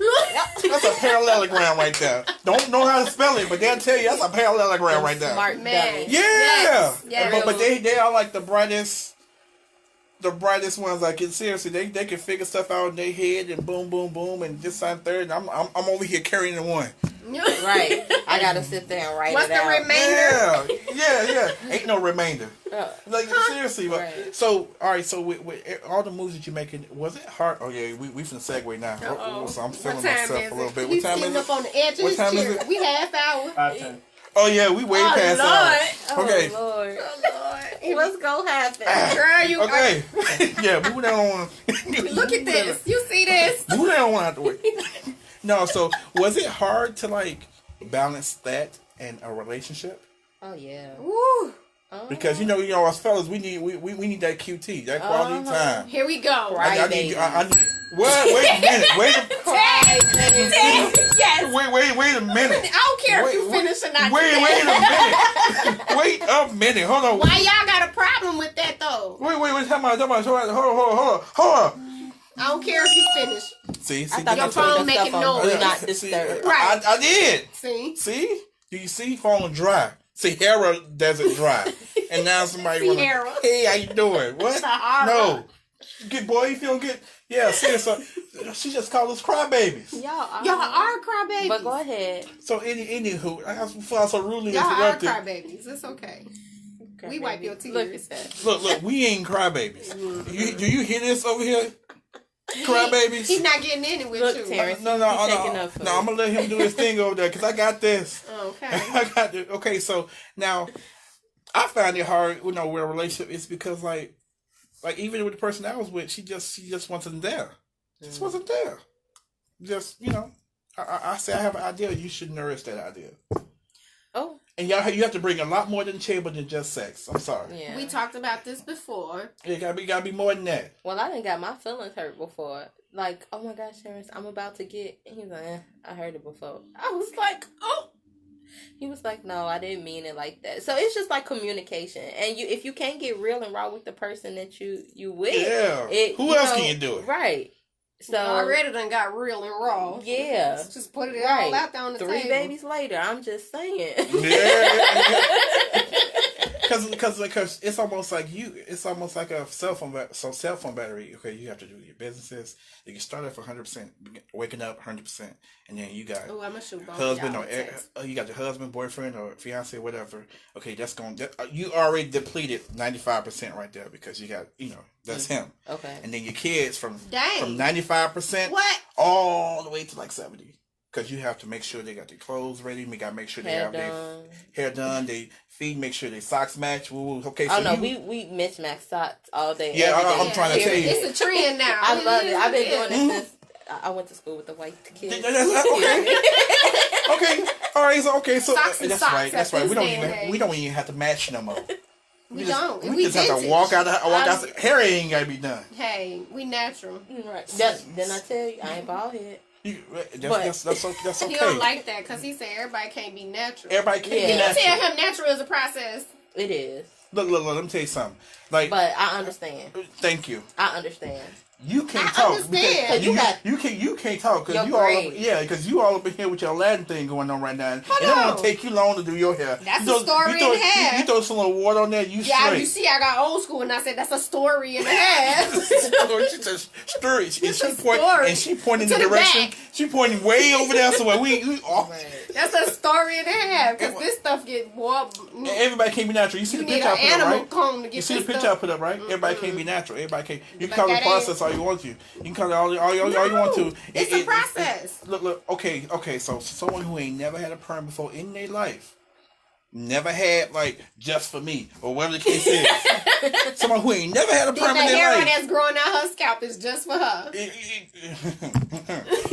That's a parallelogram right there. Don't know how to spell it, but they'll tell you that's a parallelogram right there. Smart man. Yeah. Yes. But they are like the brightest ones. Like, seriously, they can figure stuff out in their head and boom, boom, boom, and this side third. And I'm over here carrying the one. Right. I gotta sit there and write What's it out. the remainder? Yeah. Ain't no remainder. Like, seriously. But Right. so, all right. So with all the moves that you're making, was it hard? Oh yeah, we finna segue now. So I'm feeling myself a little bit. What time is it? Up on the edge of What his time is chair. it? We half hour. 5:10. Oh yeah, we way past that. Okay. Oh Lord. Oh, Lord. What's gonna happen? Girl, you Okay. Yeah, move that on. look at this. You see this? Move that on out the way. No, so was it hard to like balance that in a relationship? Oh yeah. Woo. Because you know, us fellas, we need that QT, that quality time. Here we go. Right. I need what? Wait a minute. Yes. Wait a minute. I don't care if you finish or not. Wait a minute. Wait a minute. Hold on. Why y'all got a problem with that though? Wait. Hold on. I don't care if you finish. See, I thought your you phone put making stuff on noise. Do not See, disturb. Right. I did. See? Do you see? Phone dry. Sahara Desert dry. And now somebody Sierra. hey, how you doing? What? Sahara. No. Good boy, you feel good? Yeah, seriously. She just called us crybabies. Y'all Y'all are crybabies. But go ahead. So anywho, I felt so rudely Y'all are interrupted. crybabies. It's okay. We wipe your tears. Look at that. Look, we ain't crybabies. Do you hear this over here? Crybabies. He's not getting in it with Look, you. Terrence. No, I'm gonna let him do his thing over there because I got this. Okay. I got this. Okay, so now I find it hard, with a relationship is because like even with the person I was with, she just wasn't there. Just wasn't there. Just I say I have an idea. You should nourish that idea. Oh. And you have to bring a lot more than table than just sex. I'm sorry. Yeah. We talked about this before. It gotta be more than that. Well, I done got my feelings hurt before. Like, oh my gosh, Terrence, I'm about to get. He was like, I heard it before. I was like, oh. He was like, no, I didn't mean it like that. So it's just like communication, and if you can't get real and raw with the person that you with, who else can you do it? Right. So already done got real and raw. Yeah. Let's just put it all out there on the table. 3 babies later, I'm just saying. Yeah. Because it's almost like a cell phone battery. Okay, you have to do your businesses. You can start off 100%, waking up 100%, and then you got I'm a shoe husband you got your husband, boyfriend, or fiance, whatever. Okay, you already depleted 95% right there because you got that's him. Okay, and then your kids from 95% all the way to like 70. Because you have to make sure they got their clothes ready. You got to make sure they have their hair done. They feed, make sure their socks match. Okay, so we mismatch socks all day. Yeah, I'm trying to tell you. It's a trend now. I love it. I've been doing it since I went to school with the white kids. Okay, all right. So that's right. We don't even have to match no more. We just have to walk out. Hair ain't gotta be done. Hey, we natural. Right. Then I tell you, I ain't bald head. That's okay. He don't like that because he said everybody can't be natural. Everybody can't be natural. You tell him natural is a process. It is. Look, let me tell you something. But I understand. Thank you. I understand. You can't talk. Understand. You can't talk because you all up in here with your Aladdin thing going on right now, and it won't take you long to do your hair. That's a story and a half. You throw some little water on there, straight. You see, I got old school, and I said that's a story and a half. She said story, and she pointing in the direction. Back. She pointing way over there somewhere. That's a story and a half because this stuff get more. Everybody can't be natural. You see the picture I put up, right? Comb to get you see the picture I put up, right? Everybody can't be natural. Everybody can't. You can call it a process all you want to. You can call it all you want to. It's a process. Look. Okay. So someone who ain't never had a perm before in their life, never had like just for me or whatever the case is. Someone who ain't never had a perm in their life. The hair that's growing out her scalp is just for her.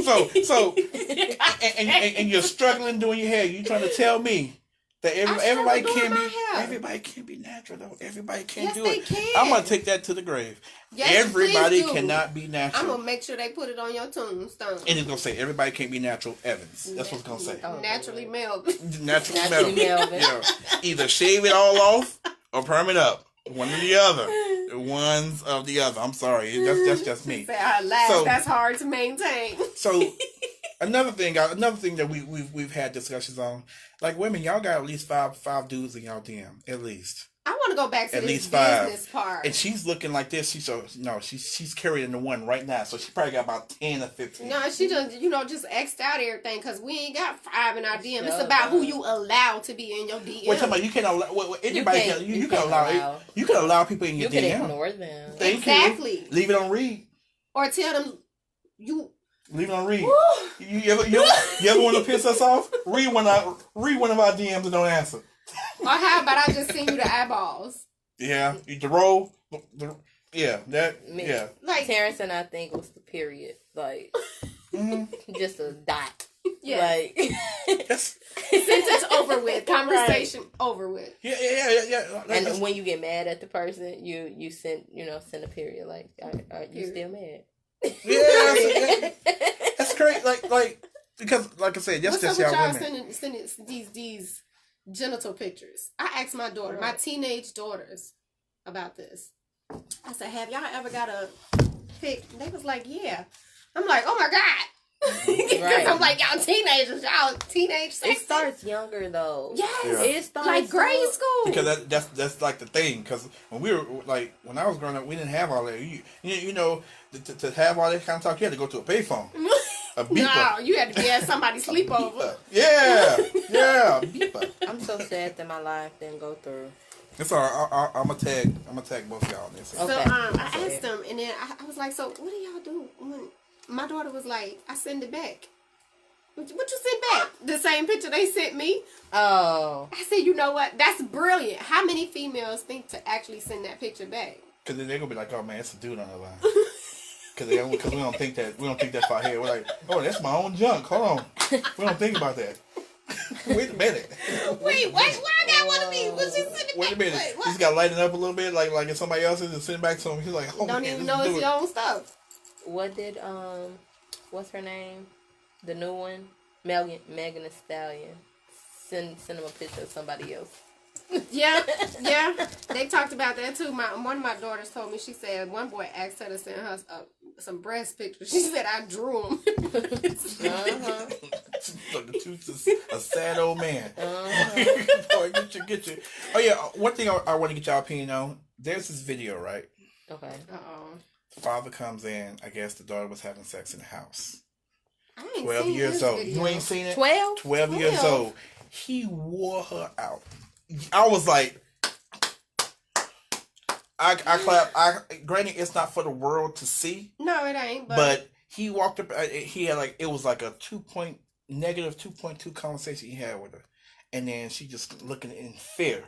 So and you're struggling doing your hair. You trying to tell me that everybody can't be natural though. Everybody can't do it. Can. I'm gonna take that to the grave. Yes, everybody cannot be natural. I'm gonna make sure they put it on your tombstone. And it's gonna say everybody can't be natural Evans. That's what it's gonna say. Naturally Melvin. Naturally Melvin. Yeah. Either shave it all off or perm it up. One or the other. One's of the other. I'm sorry. That's just me. That's hard to maintain. So another thing that we've had discussions on, like women, y'all got at least five dudes in y'all DM, at least. I want to go back to at this least business part. And she's looking like this. She's carrying the one right now, so she probably got about 10 or 15. No, she just X'd out everything because we ain't got 5 in our DM. It's about who you allow to be in your DM. Wait, you can allow anybody. You can allow people in your DM. You can ignore them. Exactly. Leave it on read. Or tell them you Leave it on read. You ever want to piss us off? Read one of our DMs and don't answer. Or how about I just send you the eyeballs? Yeah, the roll. Yeah, Like Terrence and I think was the period, like just a dot. Yeah. Like sentence over with, conversation over with. Yeah. And when you get mad at the person, you send a period. Like, are you still mad? Yeah, that's great. Like because like I said, What's up just with y'all y'all women. sending these genital pictures? I asked my daughter, my teenage daughters, about this. I said, "Have y'all ever got a pic?" They was like, "Yeah." I'm like, "Oh my god!" Because I'm like, y'all teenagers, y'all teenage sex. It starts younger though. Yes, Yeah. It starts like grade school. Because that's like the thing. Because when when I was growing up, we didn't have all that. You know, to have all that kind of talk, you had to go to a payphone. A beeper. No, you had to be at somebody's sleepover. Yeah, a beeper. I'm so sad that my life didn't go through. It's all right. I'm gonna tag both y'all on this. So Okay. I asked them, and then I was like, "So what do y'all do?" When my daughter was like, "I send it back." What you send back? The same picture they sent me. Oh. I said, "You know what? That's brilliant. How many females think to actually send that picture back?" Because then they're gonna be like, "Oh man, it's a dude on the line." Because we don't think that far ahead. We're like, "Oh, that's my own junk. Hold on, we don't think about that." Wait a minute. Wait, why I got one of these? What you send it Wait a back? minute. Wait, You what? just gotta lighten up a little bit, like if somebody else is and send back to him. He's like, "Oh, Don't man, even this know is it's good." your own stuff. What did what's her name? The new one? Megan Thee Stallion. Send him a picture of somebody else. Yeah. They talked about that too. One of my daughters told me. She said one boy asked her to send her some breast pictures. She said I drew them. Uh-huh. So the truth is a sad old man. Uh-huh. Boy, get you. Oh yeah, one thing I want to get y'all opinion on. There's this video, right? Okay. Father comes in. I guess the daughter was having sex in the house. I ain't 12 seen years this old. video. You ain't seen it? 12? 12 years 12. old. He wore her out. I was like, I clap. Granted, it's not for the world to see, No, it ain't. but he walked up. He had it was like a negative 2.2 conversation he had with her, and then she just looking in fear.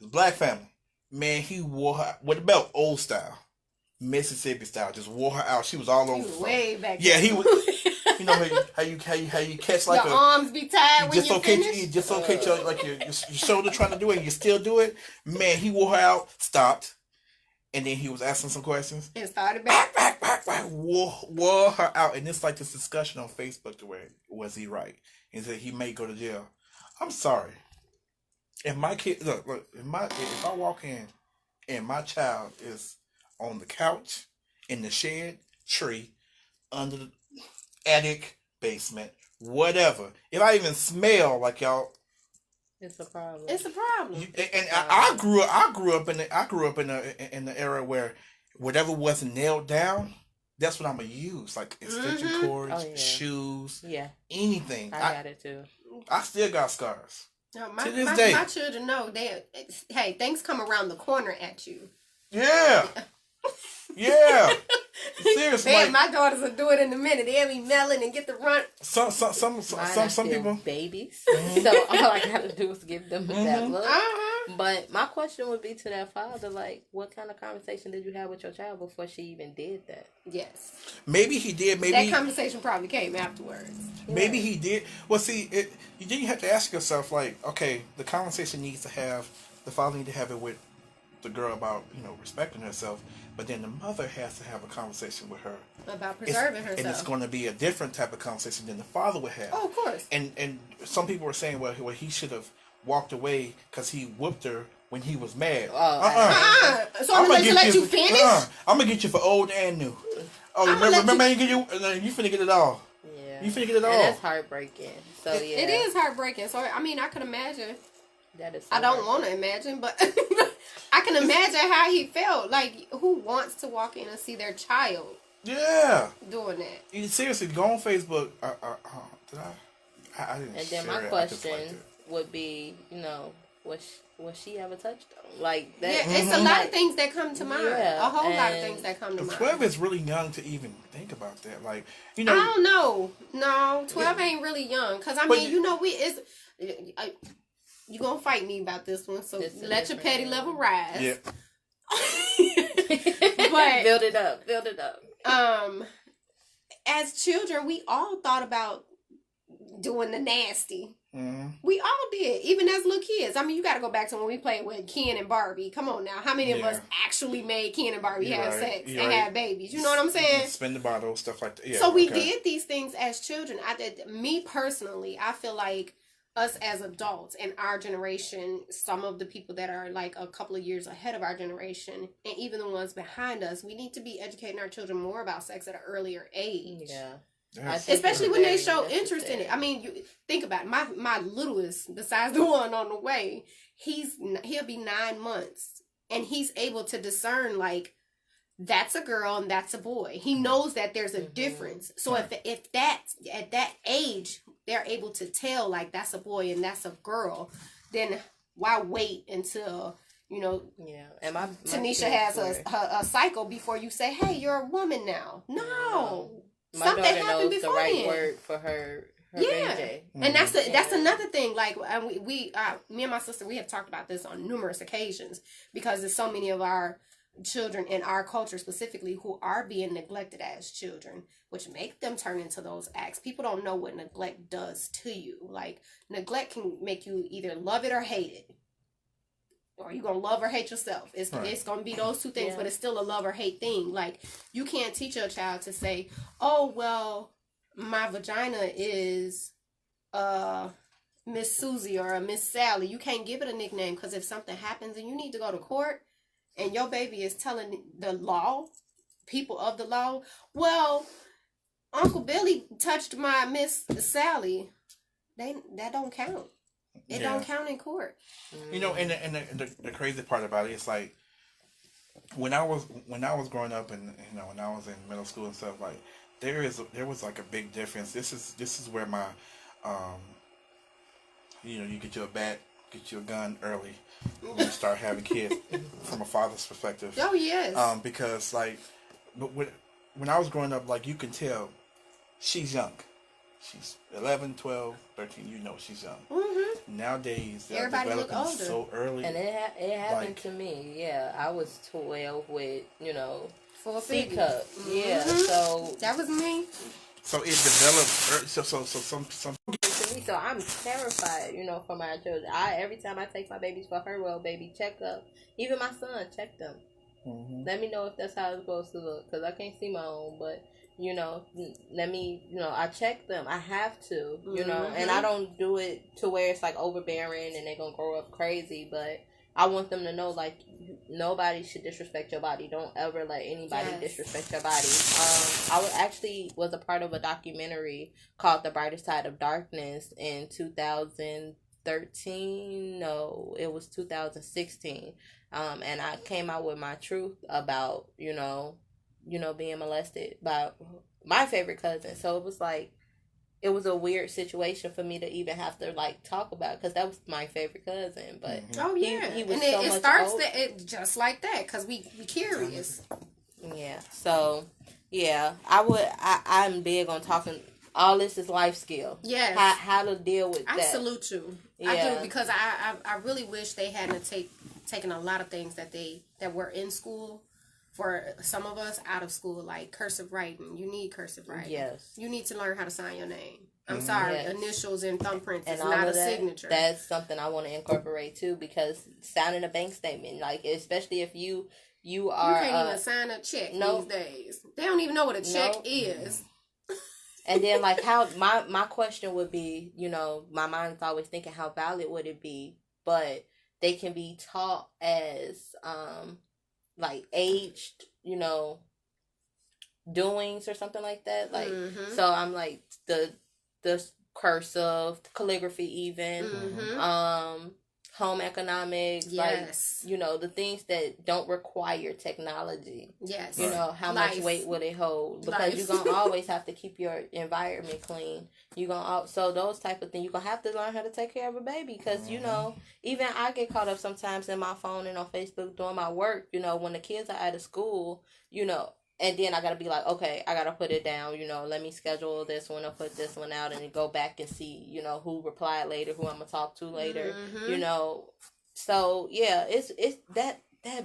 Black family, man. He wore her with a belt, old style, Mississippi style. Just wore her out. She was all over. He was way back. Yeah, there. he was. You know how you catch like Your a arms be tied when you finish. you dislocate your shoulder trying to do it, and you still do it. Man, he wore her out, stopped, and then he was asking some questions. And started back. Wore her out, and it's like this discussion on Facebook to where was he right? He said he may go to jail. I'm sorry. If my kid look, if I walk in and my child is on the couch, in the shed, tree, under the attic, basement, whatever. If I even smell like y'all, It's a problem. It's a problem. I grew up in the era where whatever wasn't nailed down, that's what I'm gonna use. Like extension cords, shoes, anything. I got it too. I still got scars. No, to this day. My children know hey, things come around the corner at you. Yeah. Yeah. Seriously. Man, my daughters will do it in a minute. They'll be melting and get the run. Some Mine people babies. So all I gotta do is give them that look. But my question would be to that father, like, what kind of conversation did you have with your child before she even did that? Yes. Maybe he did. Maybe that conversation probably came afterwards. Maybe he did. Well, see, you have to ask yourself, like, okay, the conversation the father need to have it with the girl about, respecting herself, but then the mother has to have a conversation with her about preserving herself, and it's going to be a different type of conversation than the father would have. Oh, of course. And some people were saying, well, he should have walked away because he whooped her when he was mad. So I'm gonna let you finish. I'm gonna get you for old and new. Oh, remember you finna get it all. Yeah, you finna get it all. And that's heartbreaking. So yeah, it is heartbreaking. So I mean, I can imagine. That is. So I don't want to imagine, but I can imagine how he felt. Like, who wants to walk in and see their child? Yeah, doing that. You seriously go on Facebook. Did I didn't. And then share my it. question would be, was she ever touched on? Like that. Yeah, it's a lot of things that come to mind. Yeah, a whole lot of and things that come to mind. 12 is really young to even think about that. Like, you I know, don't know. No, 12 ain't really young. Because, I But- mean, you know, you going to fight me about this one. So It's a let your petty different level rise. yeah. But build it up. As children, we all thought about doing the nasty. Mm-hmm. We all did, even as little kids. I mean, you got to go back to when we played with Ken and Barbie. Come on now. How many of us actually made Ken and Barbie have sex and have babies? You know what I'm saying? Spin the bottle, stuff like that. Yeah, so we did these things as children. Me personally, I feel like us as adults and our generation, some of the people that are like a couple of years ahead of our generation, and even the ones behind us, we need to be educating our children more about sex at an earlier age. Yeah. Especially when they show interest in it. I mean, you think about it. My littlest, besides the one on the way, he'll be 9 months, and he's able to discern like that's a girl and that's a boy. He knows that there's a difference. So if that's at that age they're able to tell like that's a boy and that's a girl, then why wait until And my Tanisha has a cycle before you say, hey, you're a woman now? No. My Something daughter happened knows the before right then. word for her Yeah, baby. and that's another thing. Like me and my sister, we have talked about this on numerous occasions because there's so many of our children in our culture specifically who are being neglected as children, which make them turn into those acts. People don't know what neglect does to you. Like neglect can make you either love it or hate it. Or you're going to love or hate yourself. It's going to be those two things, but it's still a love or hate thing. Like, you can't teach your child to say, oh, well, my vagina is Miss Susie or Miss Sally. You can't give it a nickname because if something happens and you need to go to court and your baby is telling the law, people of the law, well, Uncle Billy touched my Miss Sally, that don't count. It don't count in court. You know, and the crazy part about it is like when I was growing up and when I was in middle school and stuff, like there was like a big difference. This is where my you get you a gun early when you start having kids from a father's perspective. Oh yes. Because like when I was growing up, like you can tell she's young. She's 11, 12, 13. You know she's young. Mm-hmm. Nowadays, they're developing so early. And it happened to me. Yeah, I was 12 with, full C figure. cup. Mm-hmm. Yeah, so that was me. So it develops early. So some. So I'm terrified, for my children. Every time I take my babies for her well baby checkup, even my son, check them. Mm-hmm. Let me know if that's how it's supposed to look, because I can't see my own, but. Let me, I check them. I have to, and I don't do it to where it's like overbearing and they're going to grow up crazy, but I want them to know, like, nobody should disrespect your body. Don't ever let anybody disrespect your body. I was a part of a documentary called The Brighter Side of Darkness in 2013. No, it was 2016. And I came out with my truth about, being molested by my favorite cousin. So it was like, it was a weird situation for me to even have to like talk about, because that was my favorite cousin. But he was so much starts older. just like that, because we curious. Yeah. So yeah, I'm big on talking. All this is life skill. Yes. How to deal with that. I salute you. Yeah. I do, because I really wish they hadn't taken a lot of things that were in school. For some of us out of school, like cursive writing, you need cursive writing. Yes. You need to learn how to sign your name. I'm sorry, initials and thumbprints is not a signature. That's something I want to incorporate too, because signing a bank statement, like especially if you are. You can't even sign a check these days. They don't even know what a check is. And then like how my question would be, my mind's always thinking how valid would it be, but they can be taught as like aged, doings or something like that. Like, so I'm like the cursive, calligraphy even, home economics, Yes. like, the things that don't require technology. Yes. How much weight will it hold? Because you're going to always have to keep your environment clean. So those type of things, you're going to have to learn how to take care of a baby. Because, even I get caught up sometimes in my phone and on Facebook doing my work, when the kids are out of school, and then I gotta be like, okay, I gotta put it down, let me schedule this one or put this one out and then go back and see, who replied later, who I'm gonna talk to later, So yeah, it's that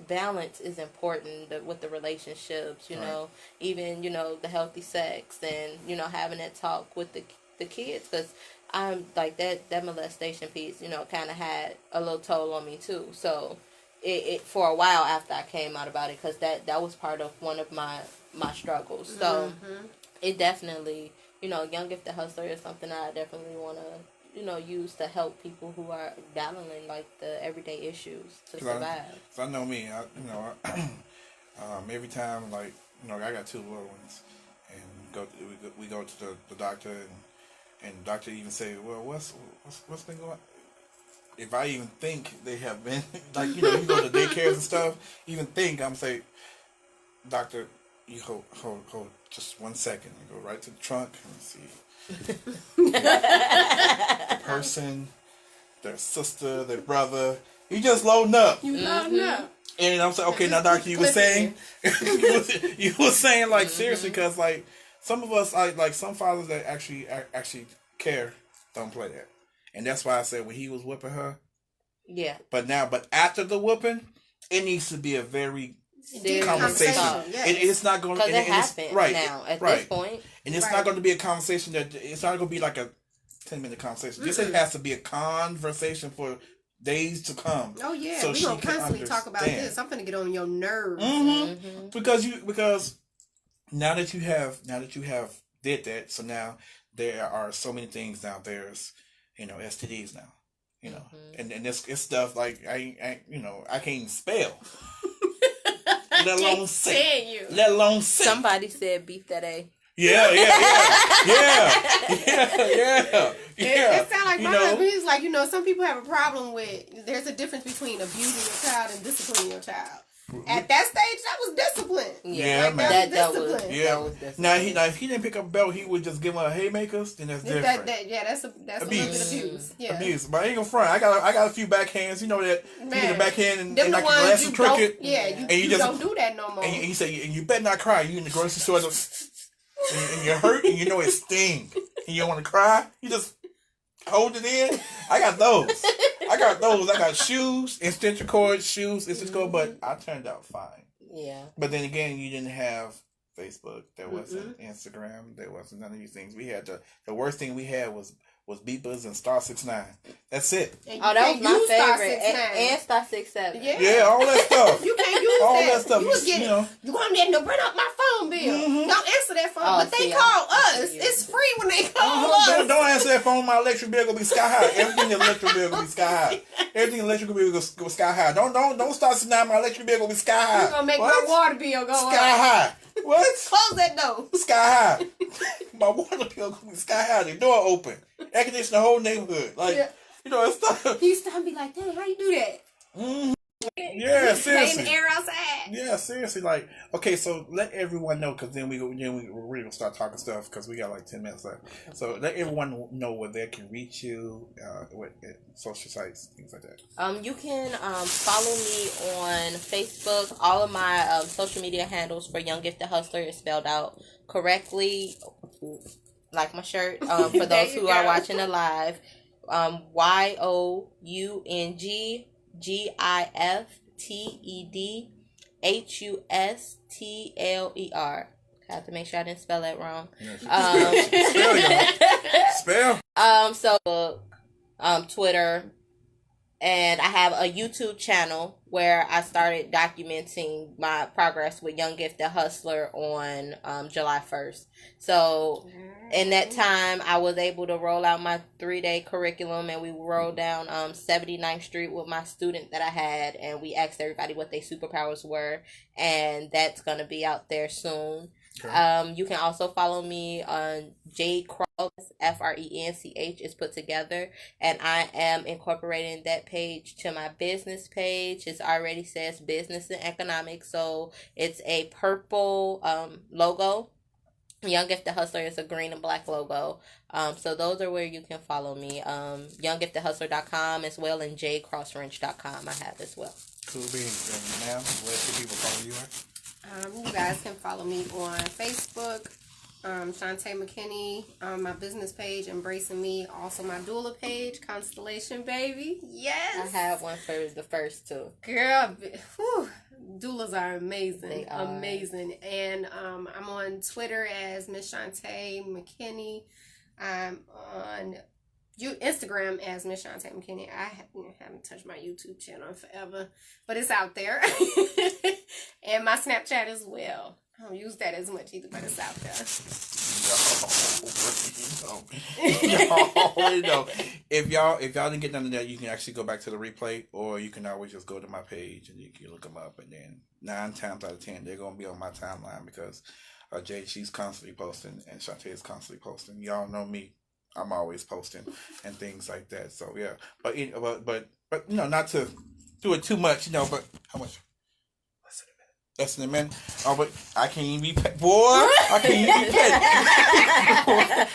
balance is important with the relationships, Right. even, the healthy sex and, having that talk with the kids, because I'm like that molestation piece, kind of had a little toll on me too. So it for a while after I came out about it, because that was part of one of my struggles. So it definitely, Young Gifted Hustler is something I definitely want to, use to help people who are battling like the everyday issues to survive. I know me. Every time, like, I got 2 little ones, and we go to the doctor, and the doctor even say, well, what's been going on? If I even think they have been, like, you go to daycares and stuff, even think, I'm say, doctor, you hold just 1 second. You go right to the trunk and see the person, their sister, their brother. You just loading up. You loading up. And I'm saying, okay, now doctor, you were saying, you were saying, like, seriously, because, like, some of us, like some fathers that actually care, don't play that. And that's why I said when he was whipping her. Yeah. But after the whipping, it needs to be a very serious conversation. Yes. It's not going to because it happens right now at this point, and it's not going to be a conversation it's not going to be like a 10-minute conversation. This has to be a conversation for days to come. Oh yeah, so we gonna constantly talk about this. I'm gonna get on your nerves. Because now that you have did that, so now there are so many things now. There's STDs now. And it's stuff like I can't even spell. Let alone say. Let alone say. Somebody said beef that A. Yeah. It sounds like my husband. He's like, some people have a problem with. There's a difference between abusing your child and disciplining your child. At that stage, that was discipline. Yeah, like, man. That was discipline. Now, if he didn't pick up a belt, he would just give her haymakers. Then that's different. That's a little bit of abuse. Yeah. Abuse. But I ain't gonna front. I got a few backhands. You know that you get a backhand and them like the a glass of cricket. You just don't do that no more. And you say, and you better not cry. You in the grocery store, and you're hurt, and it stings, and you don't want to cry. You just hold it in. I got those. I got shoes, extension cords, but I turned out fine. Yeah. But then again, you didn't have Facebook. There wasn't Instagram. There wasn't none of these things. We had the worst thing we had was beepers and star 69. That's it. That was my favorite. And star 67. Yeah, all that stuff. You can't use all that. that stuff. You was getting, you want them to bring up my phone bill. Don't answer that phone. But they call us. It's free when they call us. Don't answer that phone. My electric bill gonna be sky high. Everything electric bill gonna be sky high. Everything electric bill go sky high. Don't start saying now my electric bill gonna be sky high. You're gonna make my water bill go sky high. What? Close that door. Sky high. My water bill gonna be sky high. The door open. Air condition the whole neighborhood. Like it's not. He used to be like, "Dang, how you do that?" Yeah, seriously. In the air outside. Yeah, seriously. Like, okay, so let everyone know, because then we're really gonna start talking stuff, because we got like 10 minutes left. So let everyone know where they can reach you, what social sites, things like that. You can follow me on Facebook. All of my social media handles for Young Gifted Hustler is spelled out correctly, like my shirt. For those who are watching the live, YOUNGGIFTEDHUSTLER. I have to make sure I didn't spell that wrong. Spell. So Twitter, and I have a YouTube channel where I started documenting my progress with Young Gifted Hustler on July 1st. So in that time, I was able to roll out my 3-day curriculum, and we rolled down 79th Street with my student that I had, and we asked everybody what their superpowers were, and that's going to be out there soon. You can also follow me on Jade Cross, French is put together, and I am incorporating that page to my business page. It already says business and economics, so it's a purple logo. Young Gifted Hustler is a green and black logo. So those are where you can follow me. YoungGiftedHustler.com as well, and JCrossFrench.com I have as well. Cool beans. Now, where can people follow you at? You guys can follow me on Facebook, Shantae McKinney, my business page, Embracing Me, also my doula page, Constellation Baby. Yes! I have one for the first two. Girl, whew, doulas are amazing. They are. Amazing. And I'm on Twitter as Miss Shantae McKinney. I'm on Instagram as Miss Shantae McKinney. I haven't touched my YouTube channel in forever, but it's out there. And my Snapchat as well. I don't use that as much either, but it's out there. No. If y'all didn't get none of that, you can actually go back to the replay, or you can always just go to my page and you can look them up. And then 9 times out of 10, they're gonna be on my timeline because Jade, she's constantly posting, and Shantae is constantly posting. Y'all know me. I'm always posting and things like that. So yeah, but not to do it too much, but how much? Less than a minute. Oh, but I can't even be petty. Boy, I can't even be petty.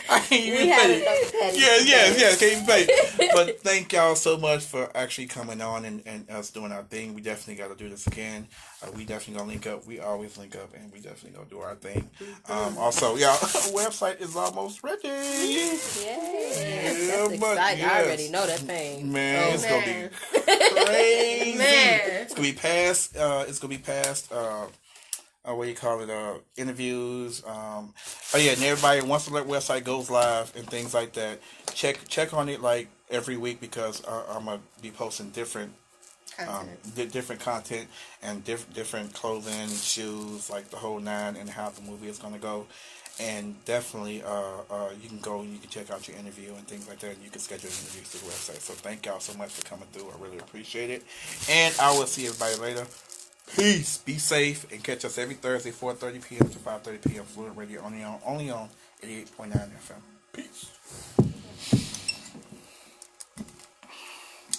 I can't even be petty. Yes, can't even be petty. But thank y'all so much for actually coming on and us doing our thing. We definitely got to do this again. We definitely going to link up. We always link up, and we definitely going to do our thing. Also, y'all, website is almost ready. Yay. Yeah, That's exciting. yes. I already know that thing. Man, it's going to be crazy. Man. It's going to be past, what do you call it, interviews. And everybody, once the website goes live and things like that, check on it like every week, because I'm going to be posting different different content and different clothing, shoes, like the whole nine, and how the movie is going to go. And definitely, you can go and you can check out your interview and things like that. And you can schedule interviews through the website. So thank y'all so much for coming through. I really appreciate it. And I will see everybody later. Peace. Be safe, and catch us every Thursday, 4:30 p.m. to 5:30 p.m. Fluent Radio, only on 88.9 FM. Peace.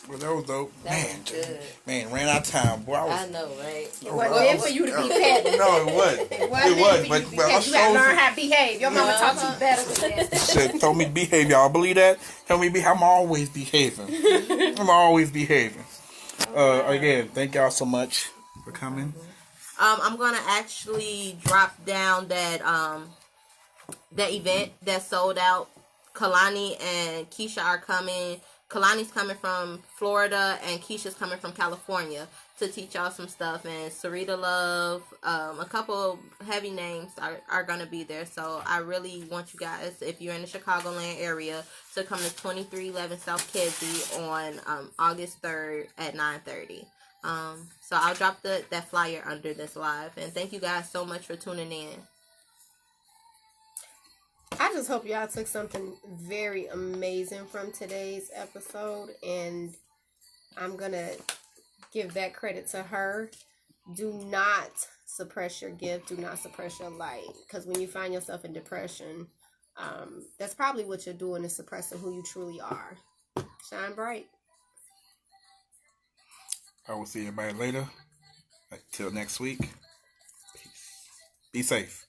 Well, that was dope. That was good. Man, ran out of time. Boy, I know, right? It wasn't meant for you to be petty. No, it wasn't. It wasn't meant for you to be petty. You gotta learn how to behave. Your mama taught you better than that. Said, told me to behave, y'all. Believe that? Tell me, I'm always behaving. I'm always behaving. Again, thank y'all so much for coming. I'm gonna actually drop down that event that sold out. Kalani and Keisha are coming. Kalani's coming from Florida and Keisha's coming from California to teach y'all some stuff. And Sarita Love, a couple heavy names are going to be there. So I really want you guys, if you're in the Chicagoland area, to come to 2311 South Kedzie on August 3rd at 9:30. So I'll drop that flyer under this live. And thank you guys so much for tuning in. I just hope y'all took something very amazing from today's episode, and I'm going to give that credit to her. Do not suppress your gift. Do not suppress your light, because when you find yourself in depression, that's probably what you're doing, is suppressing who you truly are. Shine bright. I will see everybody later. Till next week. Peace. Be safe.